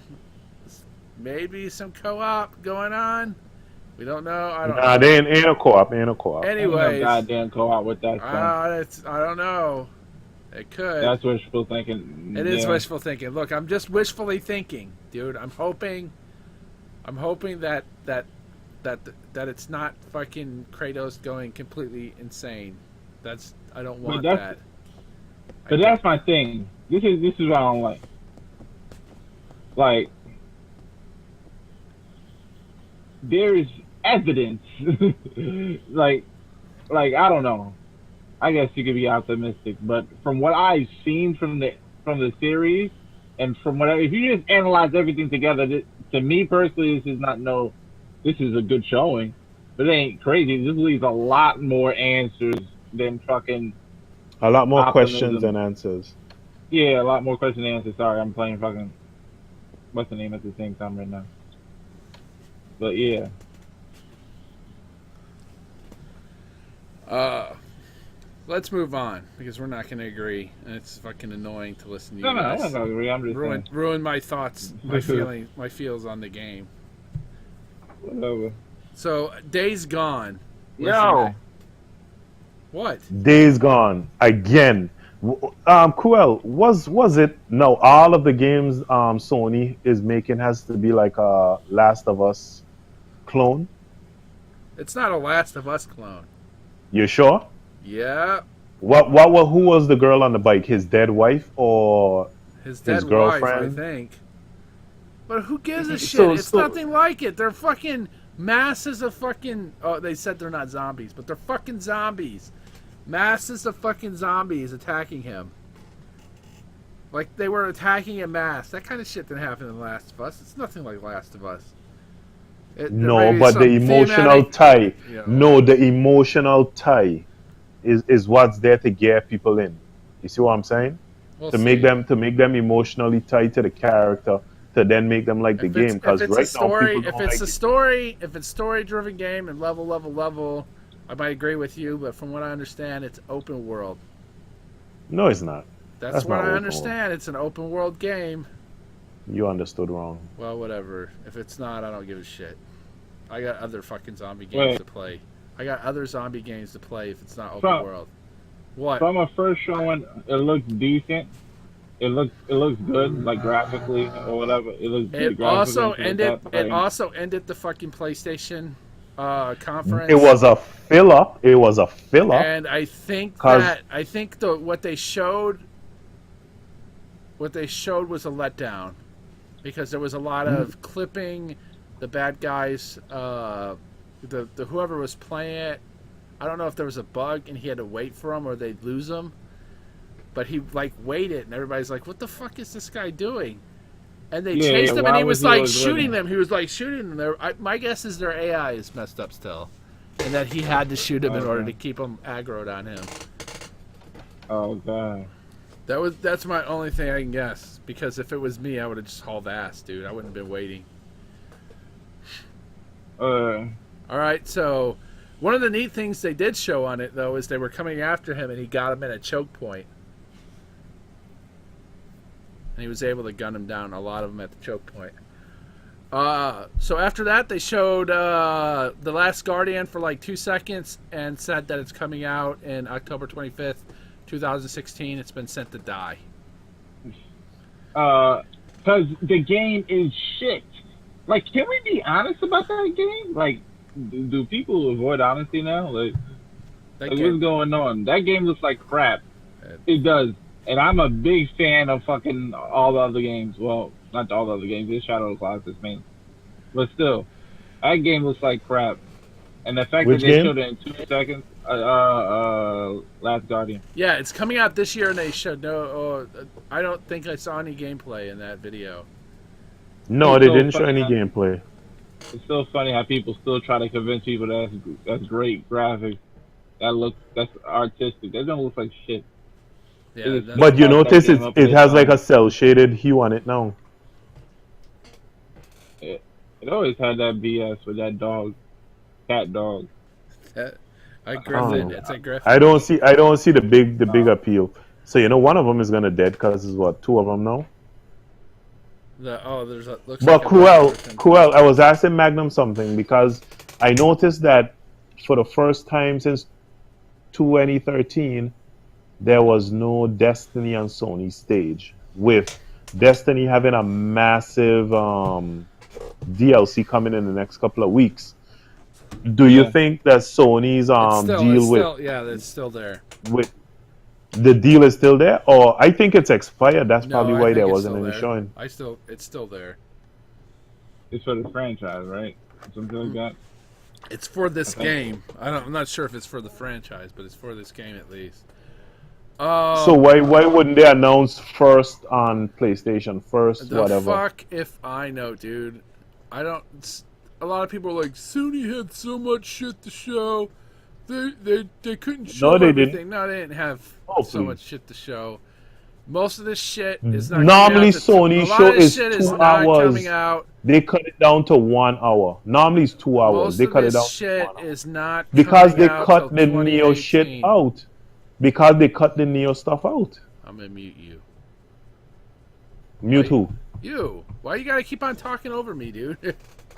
maybe some co-op going on. We don't know. I don't Nah, know. they ain't a co-op. Ain't a co-op. Ain't no Anyways, goddamn co-op with that stuff. I don't know. It could. That's wishful thinking. It is yeah. wishful thinking. Look, I'm just wishfully thinking, dude. I'm hoping that it's not fucking Kratos going completely insane. I don't want that. But that's my thing. This is what I don't like. Like, there's evidence. like I don't know. I guess you could be optimistic, but from what I've seen from the series, and from what if you just analyze everything together, to me personally, this is a good showing, but it ain't crazy. This leaves a lot more answers than fucking A lot more optimism. questions than answers. Yeah, a lot more questions than answers. Sorry, I'm playing fucking what's the name at the same time right now. But yeah. Let's move on because we're not going to agree, and it's fucking annoying to listen to you No, I'm guys not gonna agree. I'm just ruin my thoughts, my feels on the game. whatever. So, Days Gone. Yo. What? Days Gone again. Cruel, was it? No, all of the games Sony is making has to be like a Last of Us clone. It's not a Last of Us clone. You sure? Yeah. Who was the girl on the bike? His dead wife or his dead girlfriend? wife, I think. But who gives a shit? It's nothing like it. They're fucking masses of fucking. Oh, they said they're not zombies, but they're fucking zombies. Masses of fucking zombies attacking him. Like they were attacking en masse. That kind of shit didn't happen in Last of Us. It's nothing like Last of Us. No, but the emotional tie. No, the emotional tie is what's there to get people in. You see what I'm saying? We'll make them emotionally tied to the character to then make them like the game. Because right now people don't like it. If it's story-driven game and level, I might agree with you. But from what I understand, it's open world. No, it's not. That's what I understand. It's an open world game. You understood wrong. Well, whatever. If it's not, I don't give a shit. I got other fucking zombie games to play. I got other zombie games to play if it's not open world. What? From a first showing, it looks decent. It looks good, like graphically or whatever. It looks good. It also ended the fucking PlayStation conference. It was a filler. And I think what they showed was a letdown because there was a lot of clipping. The bad guys, the whoever was playing it, I don't know if there was a bug and he had to wait for him or they'd lose him, but he like waited and everybody's like, "What the fuck is this guy doing?" And they chased him and he was like shooting them. He was like shooting them. My guess is their AI is messed up still, and that he had to shoot him in order to keep him aggroed on him. Oh god. That's my only thing I can guess because if it was me, I would have just hauled ass, dude. I wouldn't have been waiting. All right, so one of the neat things they did show on it, though, is they were coming after him, and he got him at a choke point. And he was able to gun him down, a lot of them at the choke point. So after that, they showed The Last Guardian for like 2 seconds and said that it's coming out in October 25th, 2016. It's been sent to die. Because the game is shit. Like, can we be honest about that game? Like, do people avoid honesty now? Like what's going on? That game looks like crap. It does. And I'm a big fan of fucking all the other games. Well, not all the other games. It's Shadow of the Colossus, man. But still, that game looks like crap. And the fact that they showed it in 2 seconds, Last Guardian. Yeah, it's coming out this year, and they showed I don't think I saw any gameplay in that video. No, they didn't show any gameplay. It's still funny how people still try to convince people that's great graphics. That's artistic. That don't look like shit. Yeah, but you notice it has like a cell shaded hue on it now. It always had that BS with that cat dog. A griffin. It's a griffin. I don't see the big appeal. So one of them is gonna dead because there's what 2 of them now. Looks but like Cruel, I was asking Magnum something because I noticed that for the first time since 2013, there was no Destiny on Sony stage, with Destiny having a massive DLC coming in the next couple of weeks. Do you Yeah. think that Sony's deal it's still there. with the deal is still there, or I think it's expired? That's No, probably I why think there it's wasn't still any there. showing. It's still there. It's for the franchise, right? Something like that. It's for this Okay. game. I'm not sure if it's for the franchise, but it's for this game at least. So why wouldn't they announce first on PlayStation first, The whatever? fuck if I know, dude. I don't. A lot of people are like, Sony had so much shit to show. They couldn't show No, they everything. didn't. No, they didn't have Oh, so please. much shit to show. Most of this shit is not Normally, coming out. Sony a lot show of this is shit 2 is not hours. coming out. They cut it down to 1 hour. Normally, it's 2 hours. Most They of cut it this down to shit 1 hour. is not Because coming they out cut the till Neo shit 2018. out. Because they cut the Neo stuff out. I'm gonna mute you. Mute Wait. who? You. Why you gotta keep on talking over me, dude?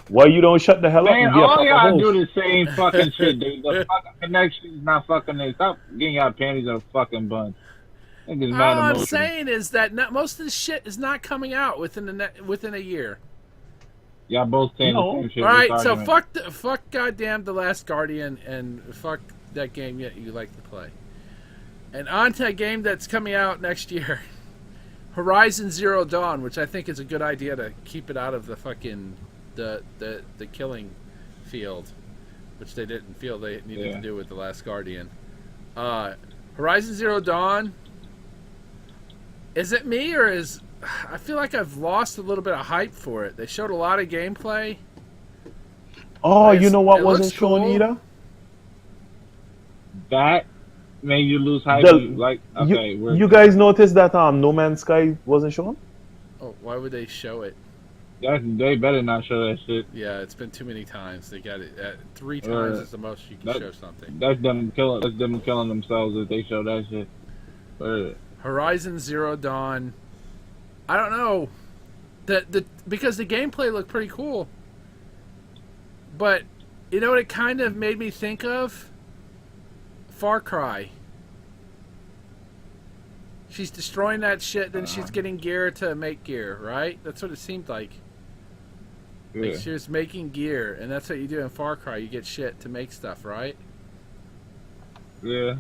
Why you don't shut the hell up Man, and get a all proper y'all host? do the same fucking shit, dude. The fucking connection is not fucking there. Stop getting y'all panties in a fucking bun. Niggas All mad I'm emotional. saying is that most of this shit is not coming out within a year. Y'all both saying No. the same shit. All right, This so argument. fuck goddamn The Last Guardian and fuck that game you like to play. And on to a game that's coming out next year. Horizon Zero Dawn, which I think is a good idea to keep it out of the fucking the killing field, which they didn't feel they needed to do with The Last Guardian. Horizon Zero Dawn. Is it me or is I feel like I've lost a little bit of hype for it. They showed a lot of gameplay. Oh, you know what It wasn't looks shown cool. either? That made you lose hype. The- Like, okay, You guys noticed that No Man's Sky wasn't shown? Oh, why would they show it? they better not show that shit. Yeah, it's been too many times. They got it 3 times is the most you can that- show something. That's them killing themselves if they show that shit. Horizon Zero Dawn. I don't know. Because the gameplay looked pretty cool. But you know what it kind of made me think of? Far Cry. She's destroying that shit, then she's getting gear to make gear, right? That's what it seemed like. Yeah. Like she was making gear, and that's what you do in Far Cry. You get shit to make stuff, right? Yeah.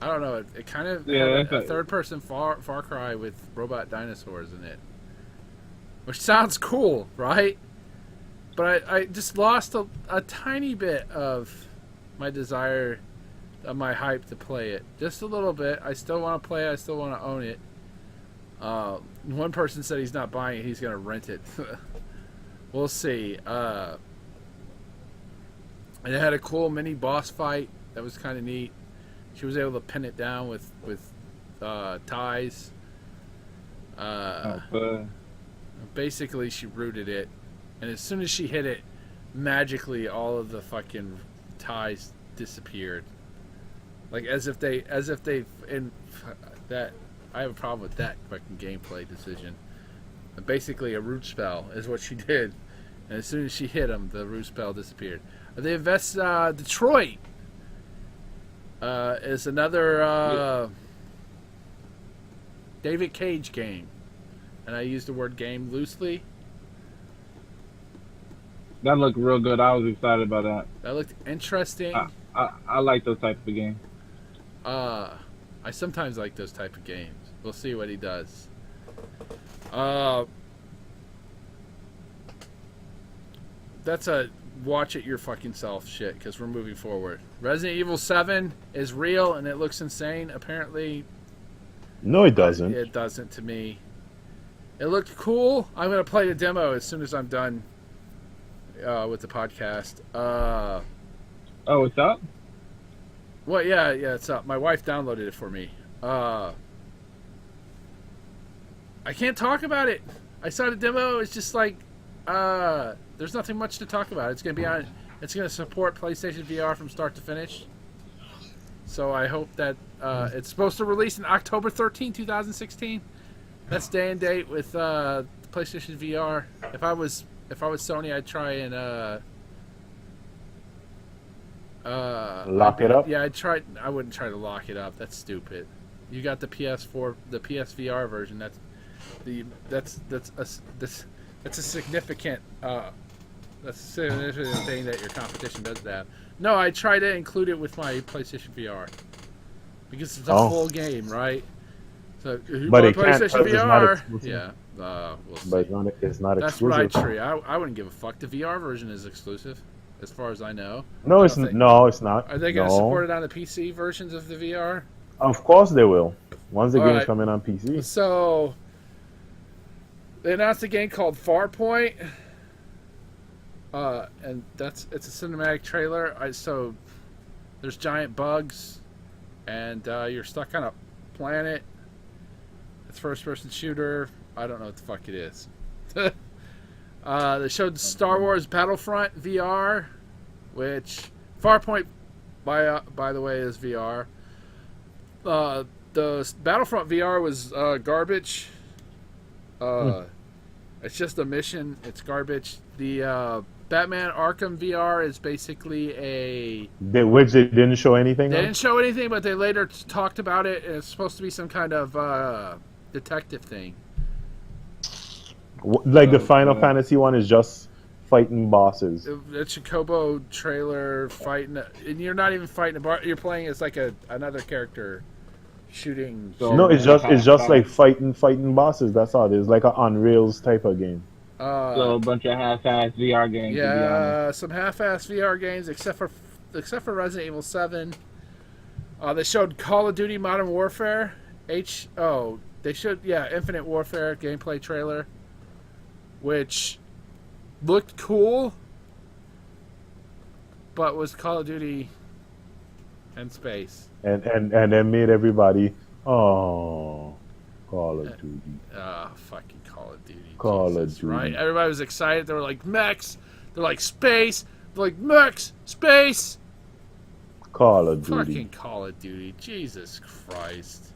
I don't know. It kind of Yeah, had that's a like- third-person Far Cry with robot dinosaurs in it, which sounds cool, right? But I just lost a tiny bit of my desire, of my hype to play it. Just a little bit. I still want to play it. I still want to own it. One person said he's not buying it. He's going to rent it. We'll see. And it had a cool mini boss fight that was kind of neat. She was able to pin it down with ties. Basically, she rooted it, and as soon as she hit it, magically all of the fucking ties disappeared. Like as if they in that. I have a problem with that fucking gameplay decision. And basically, a root spell is what she did, and as soon as she hit him, the root spell disappeared. They invest Detroit. Is another David Cage game, and I use the word game loosely. That looked real good. I was excited about that. That looked interesting. I like those type of games. I sometimes like those type of games. We'll see what he does. That's a watch it your fucking self shit, because we're moving forward. Resident Evil 7 is real and it looks insane. Apparently, No, it doesn't. it doesn't to me. It looked cool. I'm going to play the demo as soon as I'm done with the podcast. Oh, what's up? Well, yeah, it's up. My wife downloaded it for me. I can't talk about it. I saw the demo. It's just like, there's nothing much to talk about. It's going to be on. It's going to support PlayStation VR from start to finish. So I hope that it's supposed to release in October 13, 2016. That's day and date with PlayStation VR. If I was Sony, I'd try and Lock it up? Yeah, I wouldn't try to lock it up. That's stupid. You got the PS4, the PSVR version. That's a significant thing that your competition does that. No, I try to include it with my PlayStation VR because it's a full game, right? So if you But buy it can't, PlayStation because it's not VR, exclusive. yeah, we'll see. But it's not That's what exclusive. I try. I wouldn't give a fuck. The VR version is exclusive, as far as I know. No, I it's don't think- no, it's not. Are they going to No. support it on the PC versions of the VR? Of course they will. Once the All game's right. coming on PC. So they announced a game called Farpoint, and it's a cinematic trailer. So there's giant bugs, and you're stuck on a planet. It's first-person shooter. I don't know what the fuck it is. They showed Star Wars Battlefront VR, which Farpoint, by the way, is VR. The Battlefront VR was garbage. It's just a mission. It's garbage. The Batman Arkham VR is basically Which they didn't show anything They of? didn't show anything, but they later talked about it. And it's supposed to be some kind of detective thing. Like the Final Fantasy one is just fighting bosses. The Chocobo trailer fighting, and you're not even fighting a bar. You're playing as like another character shooting. So- No, it's just like fighting bosses. That's all it is. Like an on rails type of game. So a bunch of half-ass VR games. To be honest. Yeah, some half-ass VR games, except for Resident Evil 7. They showed Call of Duty Modern Warfare. They showed Infinite Warfare gameplay trailer, which looked cool, but was Call of Duty in space. And then made everybody Call of Duty. Fucking Call of Duty. Call of Jesus, Duty. right? Everybody was excited. They were like mechs. They're like space. They're like mechs, space. Call of Duty. Fucking Call of Duty. Jesus Christ.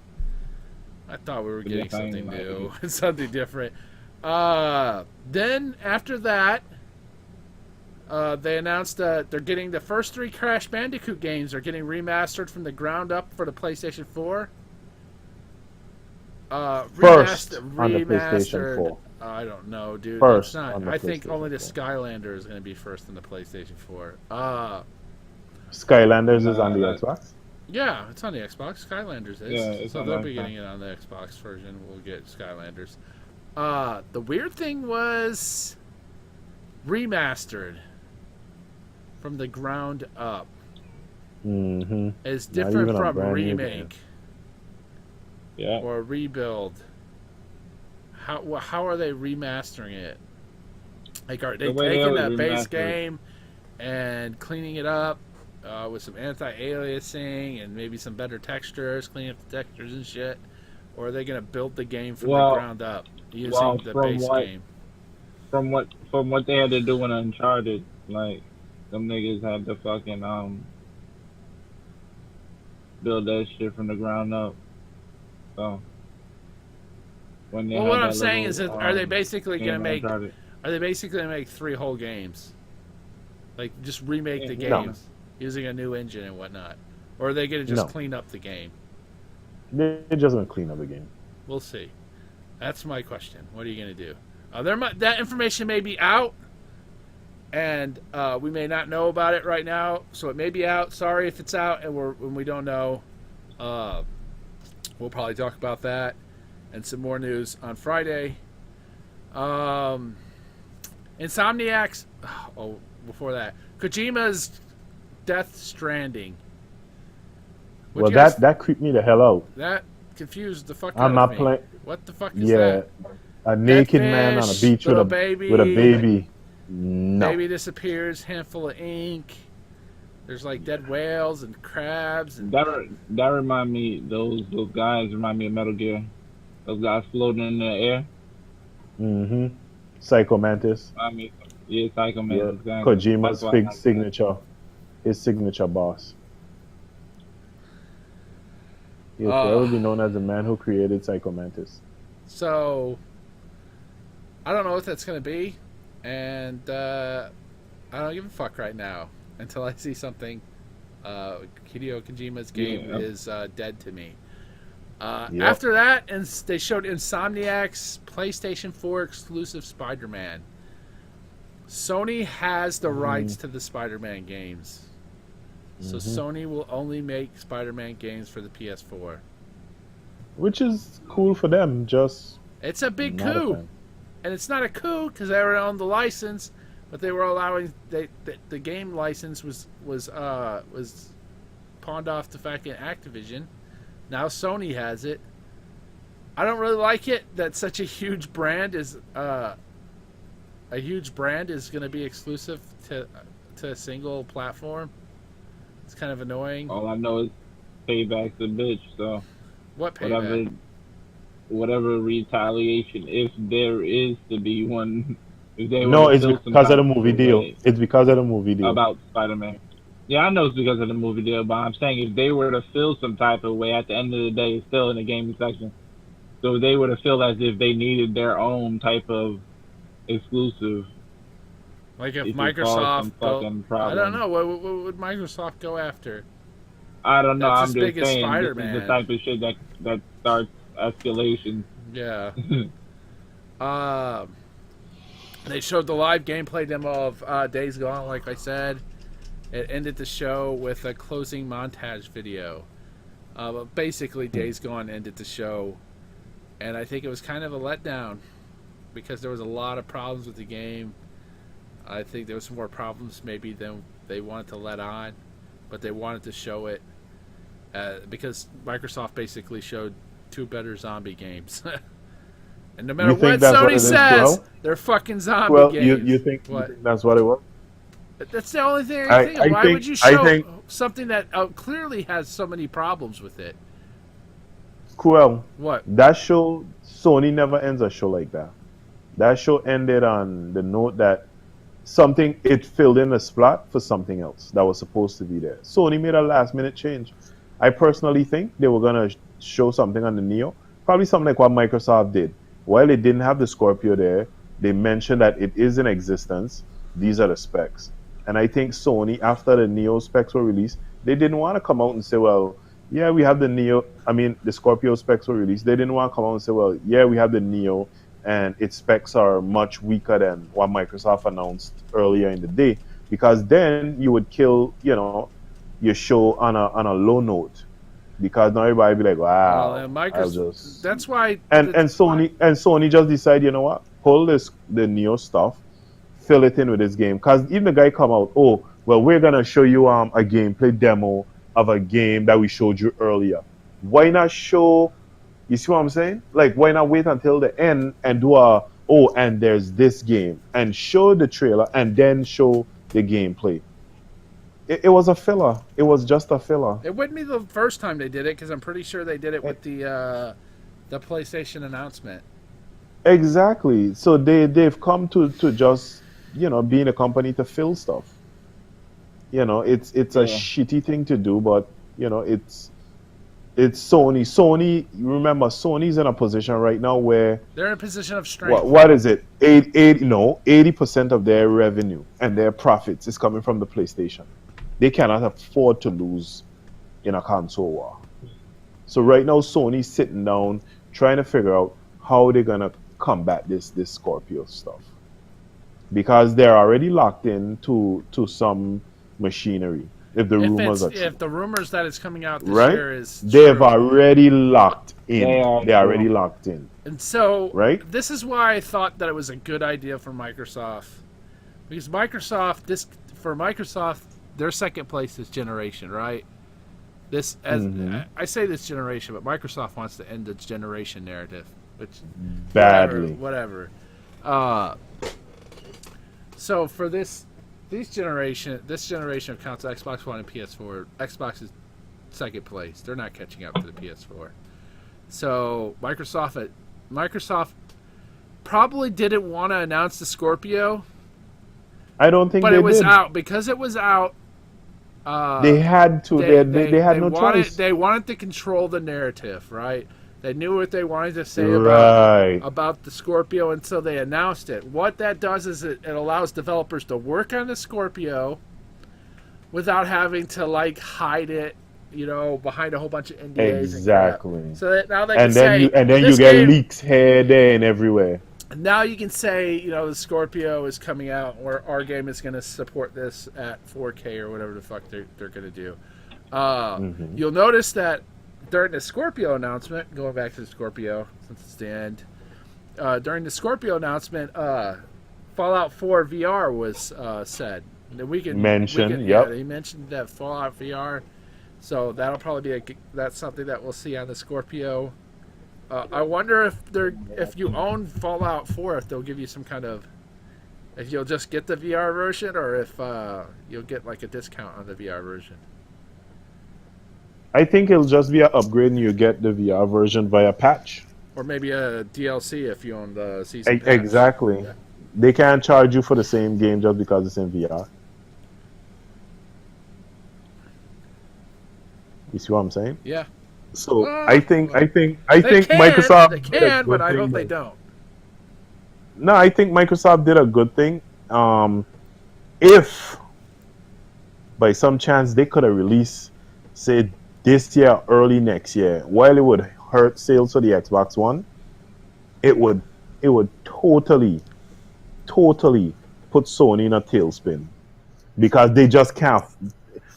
I thought we were getting something new. Something different. Then, after that, they announced that they're getting the first 3 Crash Bandicoot games are getting remastered from the ground up for the PlayStation 4. First on the PlayStation 4. I don't know, dude. First It's not. on the I think PlayStation only the 4. Skylander is going to be first on the PlayStation 4. Skylanders is on the Xbox. Yeah, it's on the Xbox. Skylanders is. Yeah, it's so on they'll the be Xbox. getting it on the Xbox version. We'll get Skylanders. The weird thing was remastered from the ground up Mm-hmm. is Not different even a from brand new remake Yeah. or rebuild. How are they remastering it? Like, are they The way they taking always that base remaster it. game and cleaning it up with some anti-aliasing and maybe some better textures, cleaning up the textures and shit? Or are they going to build the game from the ground up using the base game? From what they had to do in Uncharted, like them niggas had to fucking build that shit from the ground up. So when they Well, had what that I'm saying little, is, that are they basically going to game make? Uncharted- Are they basically going to make 3 whole games? Like, just remake the No. games using a new engine and whatnot? Or are they going to just No. clean up the game? They're just gonna clean up the game. We'll see. That's my question. What are you going to do? That information may be out, and we may not know about it right now. So it may be out. Sorry if it's out and we don't know. We'll probably talk about that and some more news on Friday. Insomniac's. Oh, before that, Kojima's Death Stranding. Well, that creeped me the hell out. That confused the fuck out I'm of not me. playing. What the fuck is Yeah, that? a naked man on a fish, beach with little a baby. with a baby. No. Baby disappears, handful of ink. There's like dead whales and crabs and That remind me. Those guys remind me of Metal Gear. Those guys floating in the air. Mm-hmm. Psycho Mantis. I mean, yeah, Psycho Man. Yeah. Exactly. Kojima's That's why I big like that. signature. His signature boss. He'll forever be known as the man who created Psycho Mantis. so I don't know what that's gonna be, and I don't give a fuck right now until I see something Hideo Kojima's game is dead to me. Yep. After that, and they showed Insomniac's PlayStation 4 exclusive Spider-Man. Sony has the rights to the Spider-Man games. So Sony will only make Spider-Man games for the PS4. Which is cool for them, just... It's a big Not a coup. fan. And it's not a coup because they were on the license, but they were allowing... the game license was pawned off to fucking Activision. Now Sony has it. I don't really like it that such a huge brand is going to be exclusive to a single platform. It's kind of annoying. All I know is payback's a bitch. So What payback? whatever retaliation, if there is to be one, if they No, were to it's feel some because of the type movie of deal. way It's because of the movie deal. about Spider-Man. Yeah, I know it's because of the movie deal, but I'm saying if they were to feel some type of way, at the end of the day, it's still in the gaming section. So if they were to feel as if they needed their own type of exclusive, Like if it could cause some Microsoft... fucking I problems. don't know. What would Microsoft go after? I don't know. That's I'm as just big as saying this is Spider-Man. the type of shit that starts escalation. Yeah. They showed the live gameplay demo of Days Gone, like I said. It ended the show with a closing montage video. But basically, Days Gone ended the show. And I think it was kind of a letdown because there was a lot of problems with the game. I think there was more problems maybe than they wanted to let on. But they wanted to show it because Microsoft basically showed 2 better zombie games. And no matter You think what that's what Sony it is, says, Joel? they're fucking zombie Well, games. you think What? that's what it was? That's the only thing I think of. Why would you I show think- something that clearly has so many problems with it? Cruel. What? That show, Sony never ends a show like that. That show ended on the note that it filled in a slot for something else that was supposed to be there. Sony made a last minute change. I personally think they were going to show something on the Neo, probably something like what Microsoft did. While they didn't have the Scorpio there, they mentioned that it is in existence. These are the specs. And I think Sony, after the Neo specs were released, they didn't want to come out and say, well, yeah, we have the Scorpio specs were released. They didn't want to come out and say, well, yeah, we have the Neo, and its specs are much weaker than what Microsoft announced earlier in the day, because then you would kill, your show on a low note, because now everybody be like, wow. Well, Microsoft. That's why. And Sony just decide, you know what? Pull the Neo stuff, fill it in with this game, because even the guy come out, oh, well, we're gonna show you a gameplay demo of a game that we showed you earlier. Why not show? You see what I'm saying? Like, why not wait until the end and do and there's this game, and show the trailer and then show the gameplay? It was a filler. It was just a filler. It wouldn't be the first time they did it, because I'm pretty sure they did it with the PlayStation announcement. Exactly. So they've come to just being a company to fill stuff. It's a shitty thing to do, but it's Sony. Sony, remember, Sony's in a position right now where they're in a position of strength. What is it? 80% of their revenue and their profits is coming from the PlayStation. They cannot afford to lose in a console war. So right now, Sony's sitting down trying to figure out how they're gonna combat this Scorpio stuff, because they're already locked in to some machinery. If the rumors that it's coming out this right, year is they've true. already locked in. They're already locked in. And so, right? This is why I thought that it was a good idea for Microsoft, because Microsoft, their second place this generation, right? I say this generation, but Microsoft wants to end its generation narrative, which badly, whatever. So for this generation of consoles, Xbox One and PS4, Xbox is second place. They're not catching up to the PS4. So Microsoft probably didn't want to announce the Scorpio. I don't think, but it was did. out because it was out. They had to. They had no choice. They wanted to control the narrative, right? They knew what they wanted to say about the Scorpio, and so they announced it. What that does is it allows developers to work on the Scorpio, without having to like hide it, behind a whole bunch of NDAs and crap. Exactly. So that now they can And then say, you this get game, leaks here, there, and everywhere. now you can say, the Scorpio is coming out, or our game is going to support this at 4K or whatever the fuck they're going to do. You'll notice that during the Scorpio announcement, going back to the Scorpio since it's the end, during the Scorpio announcement, Fallout 4 VR was said. Mentioned, Yeah, yep. they mentioned that Fallout VR. So that'll probably be that's something that we'll see on the Scorpio. I wonder if you own Fallout 4, if they'll give you some kind of, if you'll just get the VR version, or if you'll get like a discount on the VR version. I think it'll just be an upgrade and you get the VR version via patch. Or maybe a DLC if you own the season pass. Exactly. Yeah. They can't charge you for the same game just because it's in VR. You see what I'm saying? Yeah. So I think Microsoft. They can, but I hope they don't. No, I think Microsoft did a good thing. If by some chance they could have released, say, this year, early next year, while it would hurt sales for the Xbox One, it would totally put Sony in a tailspin, because they just can't.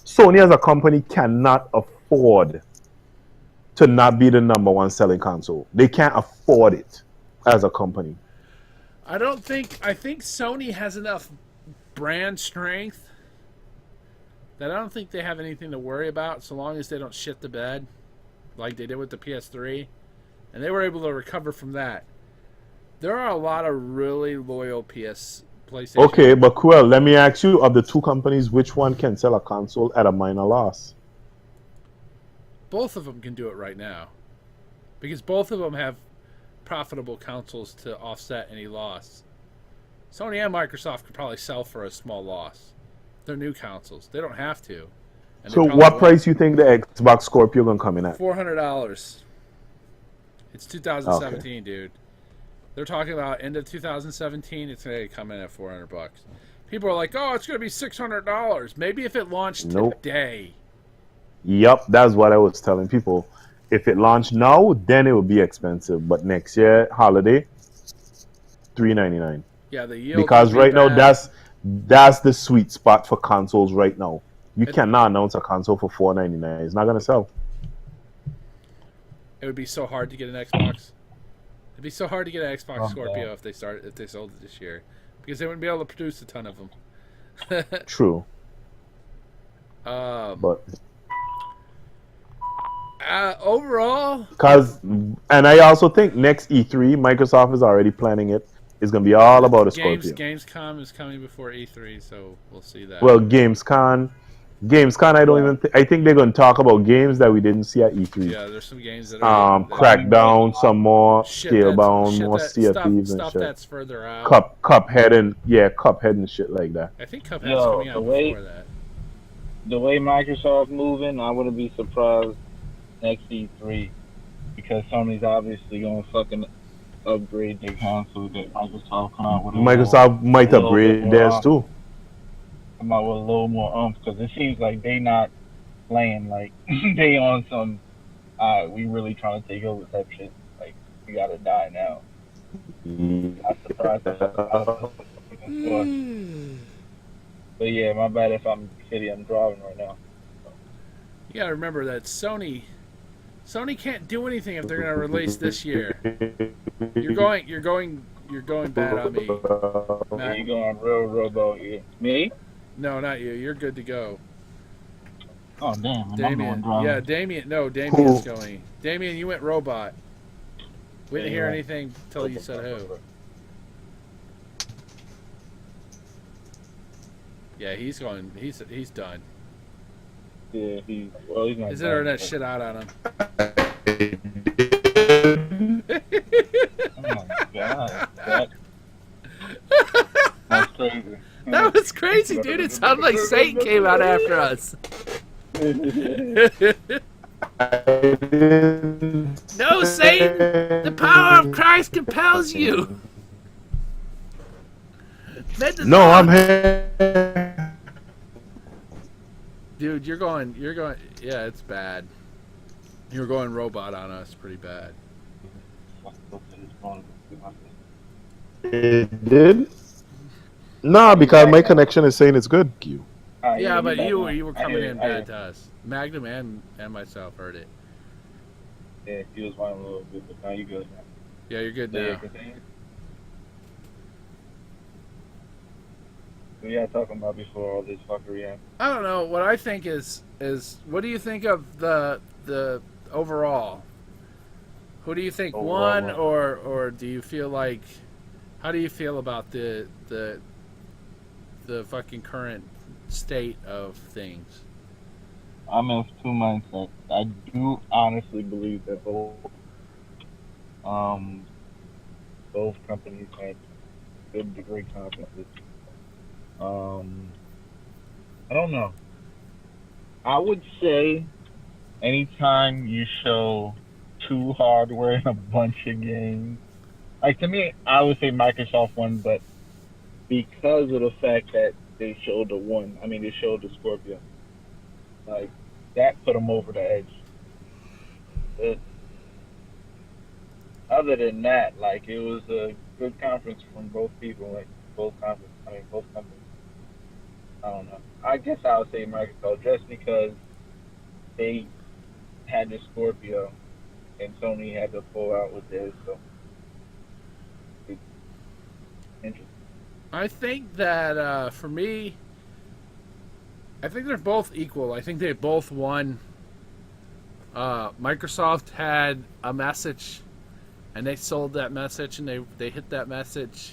Sony as a company cannot afford to not be the number one selling console. They can't afford it as a company. I think Sony has enough brand strength that I don't think they have anything to worry about, so long as they don't shit the bed like they did with the PS3. And they were able to recover from that. There are a lot of really loyal PlayStation. Okay, but Cruel, let me ask you, of the two companies, which one can sell a console at a minor loss? Both of them can do it right now, because both of them have profitable consoles to offset any loss. Sony and Microsoft could probably sell for a small loss. They're new consoles. They don't have to. So what price you think the Xbox Scorpio gonna come in at? $400. It's 2017, dude. They're talking about end of 2017. It's gonna come in at $400. People are like, "Oh, it's gonna be $600." Maybe if it launched today. Yep, that's what I was telling people. If it launched now, then it would be expensive. But next year, holiday, $399. Yeah, the yield. Because right now, that's the sweet spot for consoles right now. You cannot announce a console for $499. It's not gonna sell. It would be so hard to get an Xbox. It'd be so hard to get an Xbox Scorpio if they sold it this year, because they wouldn't be able to produce a ton of them. True. But overall, and I also think next E3, Microsoft is already planning it. It's gonna be all about a Scorpio. Gamescom is coming before E3, so we'll see that. Well, Gamescom, I think they're gonna talk about games that we didn't see at E3. Yeah, there's some games that are Crackdown, some more Scalebound, more Sea of Thieves and stuff shit. that's further out. Cuphead and shit like that. I think Cuphead's coming out before that. The way Microsoft moving, I wouldn't be surprised next E3, because Sony's obviously gonna fucking upgrade their console that Microsoft come out with. Microsoft might upgrade theirs too. Come out with a little more because it seems like they not playing like they on some we really trying to take over type shit. Like, we gotta die now. I'm surprised. But yeah, my bad if I'm shitty. I'm driving right now. You gotta remember that Sony can't do anything if they're gonna release this year. You're going bad on me. Matt. You're going real robo. Me? No, not you. You're good to go. Oh damn! Damien. Yeah, Damien. No, Damien's going. Damien, you went robot. We didn't hear anything until you said who. Yeah, he's going. He's done. Yeah, he's not. His internet shit out on him. Oh my god. That's crazy. That was crazy, dude. It sounded like Satan came out after us. No, Satan! The power of Christ compels you! No, I'm here. Dude, you're going. Yeah, it's bad. You're going robot on us, pretty bad. It did? Nah, Are you because back my now? connection is saying it's good. You. Yeah, You but back you now. were I coming hear in you. I hear bad to us. Magnum and myself heard it. you. Yeah, she was one a little bit, but now you good now. Yeah, you're good So yeah, now. continue. What y'all talking about before all this fuckery happened? I don't know. What I think is what do you think of the overall? Who do you think Overall, won, what? or do you feel like? How do you feel about the fucking current state of things? I'm in two mindsets. I do honestly believe that um both companies had good degree conferences. Um, I don't know. I would say anytime you show two hardware and a bunch of games, like to me, I would say Microsoft won, but because of the fact that they showed the one, I mean, they showed the Scorpio, like that put them over the edge. But other than that, like it was a good conference from both people, like both companies. I don't know. I guess I would say Microsoft just because they had the Scorpio and Sony had to pull out with theirs, so it's interesting. I think that for me, I think they're both equal. I think they both won. Microsoft had a message, and they sold that message, and they hit that message.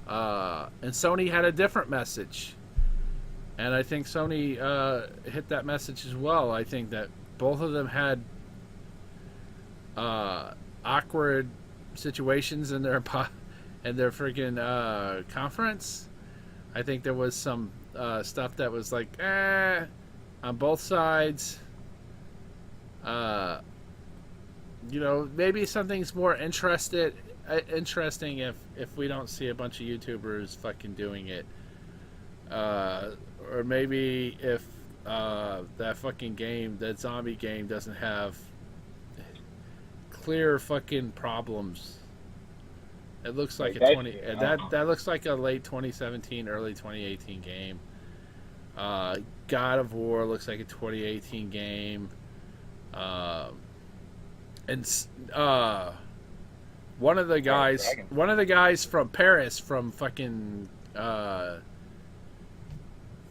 And Sony had a different message, and I think Sony hit that message as well. I think that both of them had awkward situations in their freaking conference. I think there was some stuff that was like on both sides. Maybe something's more interesting if we don't see a bunch of YouTubers fucking doing it, or maybe if that fucking game, that zombie game, doesn't have clear fucking problems. It looks like that looks like a late 2017, early 2018 game. God of War looks like a 2018 game. And one of the guys from Paris, from fucking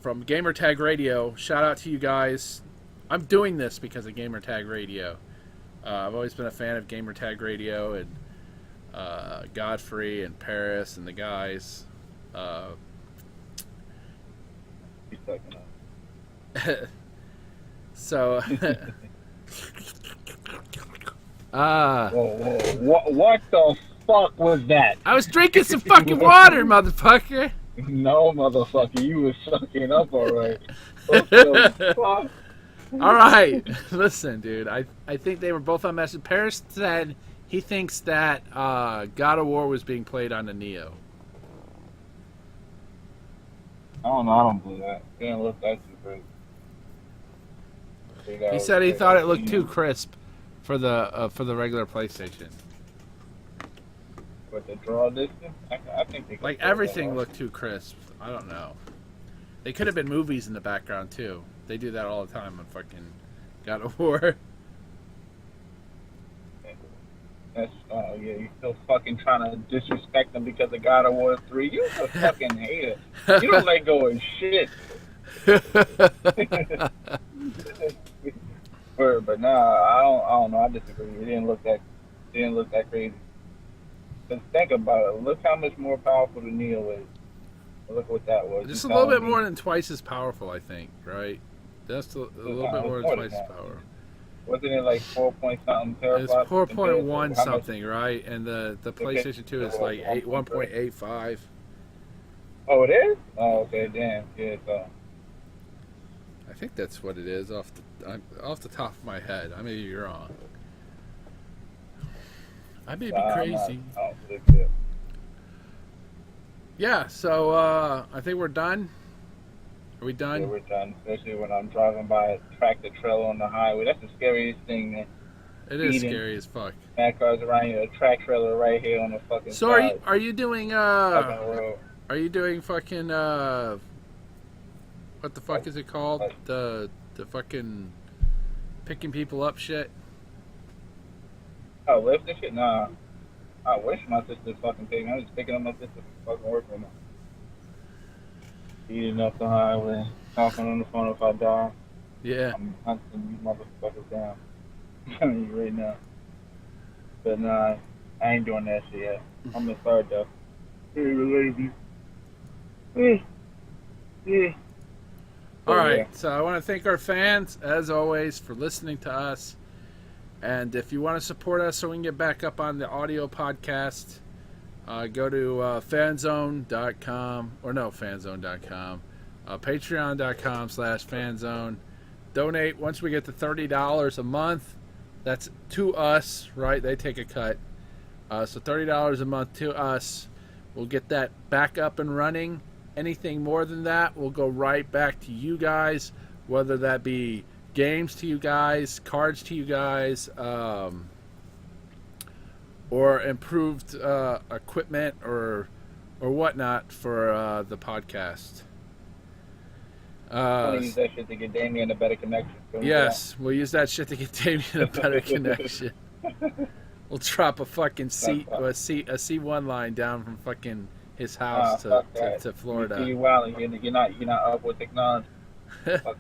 from Gamertag Radio. Shout out to you guys. I'm doing this because of Gamertag Radio. I've always been a fan of Gamertag Radio and Godfrey and Paris and the guys. So What the fuck was that? I was drinking some fucking water, motherfucker. No, motherfucker, you was sucking up alright. What the fuck? All right, listen, dude. I think they were both on message. Paris said he thinks that God of War was being played on the Neo. I don't know. I don't believe that. It didn't look that too great. He said he thought it looked too crisp for the regular PlayStation. But the draw distance, I think they like everything looked too crisp. I don't know. They could have been movies in the background too. They do that all the time on fucking God of War. That's yeah, you still fucking trying to disrespect them because of God of War 3. You a fucking hater. You don't let go of shit. But nah, I don't know. I disagree. It didn't look that crazy. But think about it. Look how much more powerful the Neo is. Look what that was. Just a little bit more than twice as powerful, I think. Right? That's a little bit more than twice as powerful. Wasn't it like 4 point something terabytes? It's 4.1 something, right? And the PlayStation 2 is like 1.85. Oh, it is? Oh, okay, damn. Yeah, so. I think that's what it is off the top of my head. I may be wrong. I may be crazy. Yeah, so I think we're done. Are we done? Yeah, we're done. Especially when I'm driving by a tractor trailer on the highway. That's the scariest thing, man. It is Speeding. scary as fuck. Mad cars around here, a track trailer right here on the fucking So side. are you doing Up on the road. are you doing fucking what the fuck is it called? What? The fucking picking people up shit? Oh, lift and shit? Nah. I wish my sister fucking picked me. I'm just picking up my sister from fucking work right now. Eating up the highway, talking on the phone if I die. Yeah. I'm hunting you motherfuckers down. I'm telling you right now. But nah, I ain't doing that shit yet. I'm gonna start though. Hey, related you. Yeah. All right. So I want to thank our fans as always for listening to us. And if you want to support us so we can get back up on the audio podcast, go to fanzone.com, or no, fanzone.com, patreon.com/fanzone. Donate once we get to $30 a month. That's to us, right? They take a cut. So $30 a month to us. We'll get that back up and running. Anything more than that will go right back to you guys, whether that be games to you guys, cards to you guys, or improved equipment or whatnot for the podcast. I'm gonna use that shit to get Damien a better connection. Yes, we'll use that shit to get Damien a better connection. We'll drop a fucking C1 line down from fucking his house to Florida. You're not up with technology. The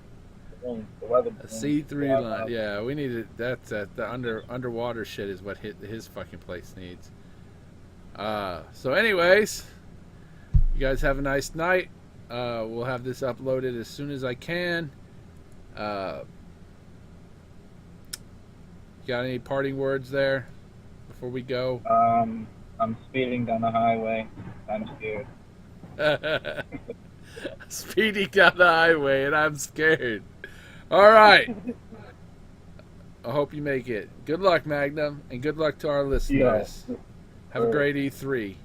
weather. A C3 line. Yeah, we need it. That's the underwater shit is what his fucking place needs. So anyways, you guys have a nice night. We'll have this uploaded as soon as I can. You got any parting words there before we go? I'm speeding down the highway. I'm scared. Speeding down the highway, and I'm scared. All right. I hope you make it. Good luck, Magnum, and good luck to our listeners. Yeah. Have a great E3.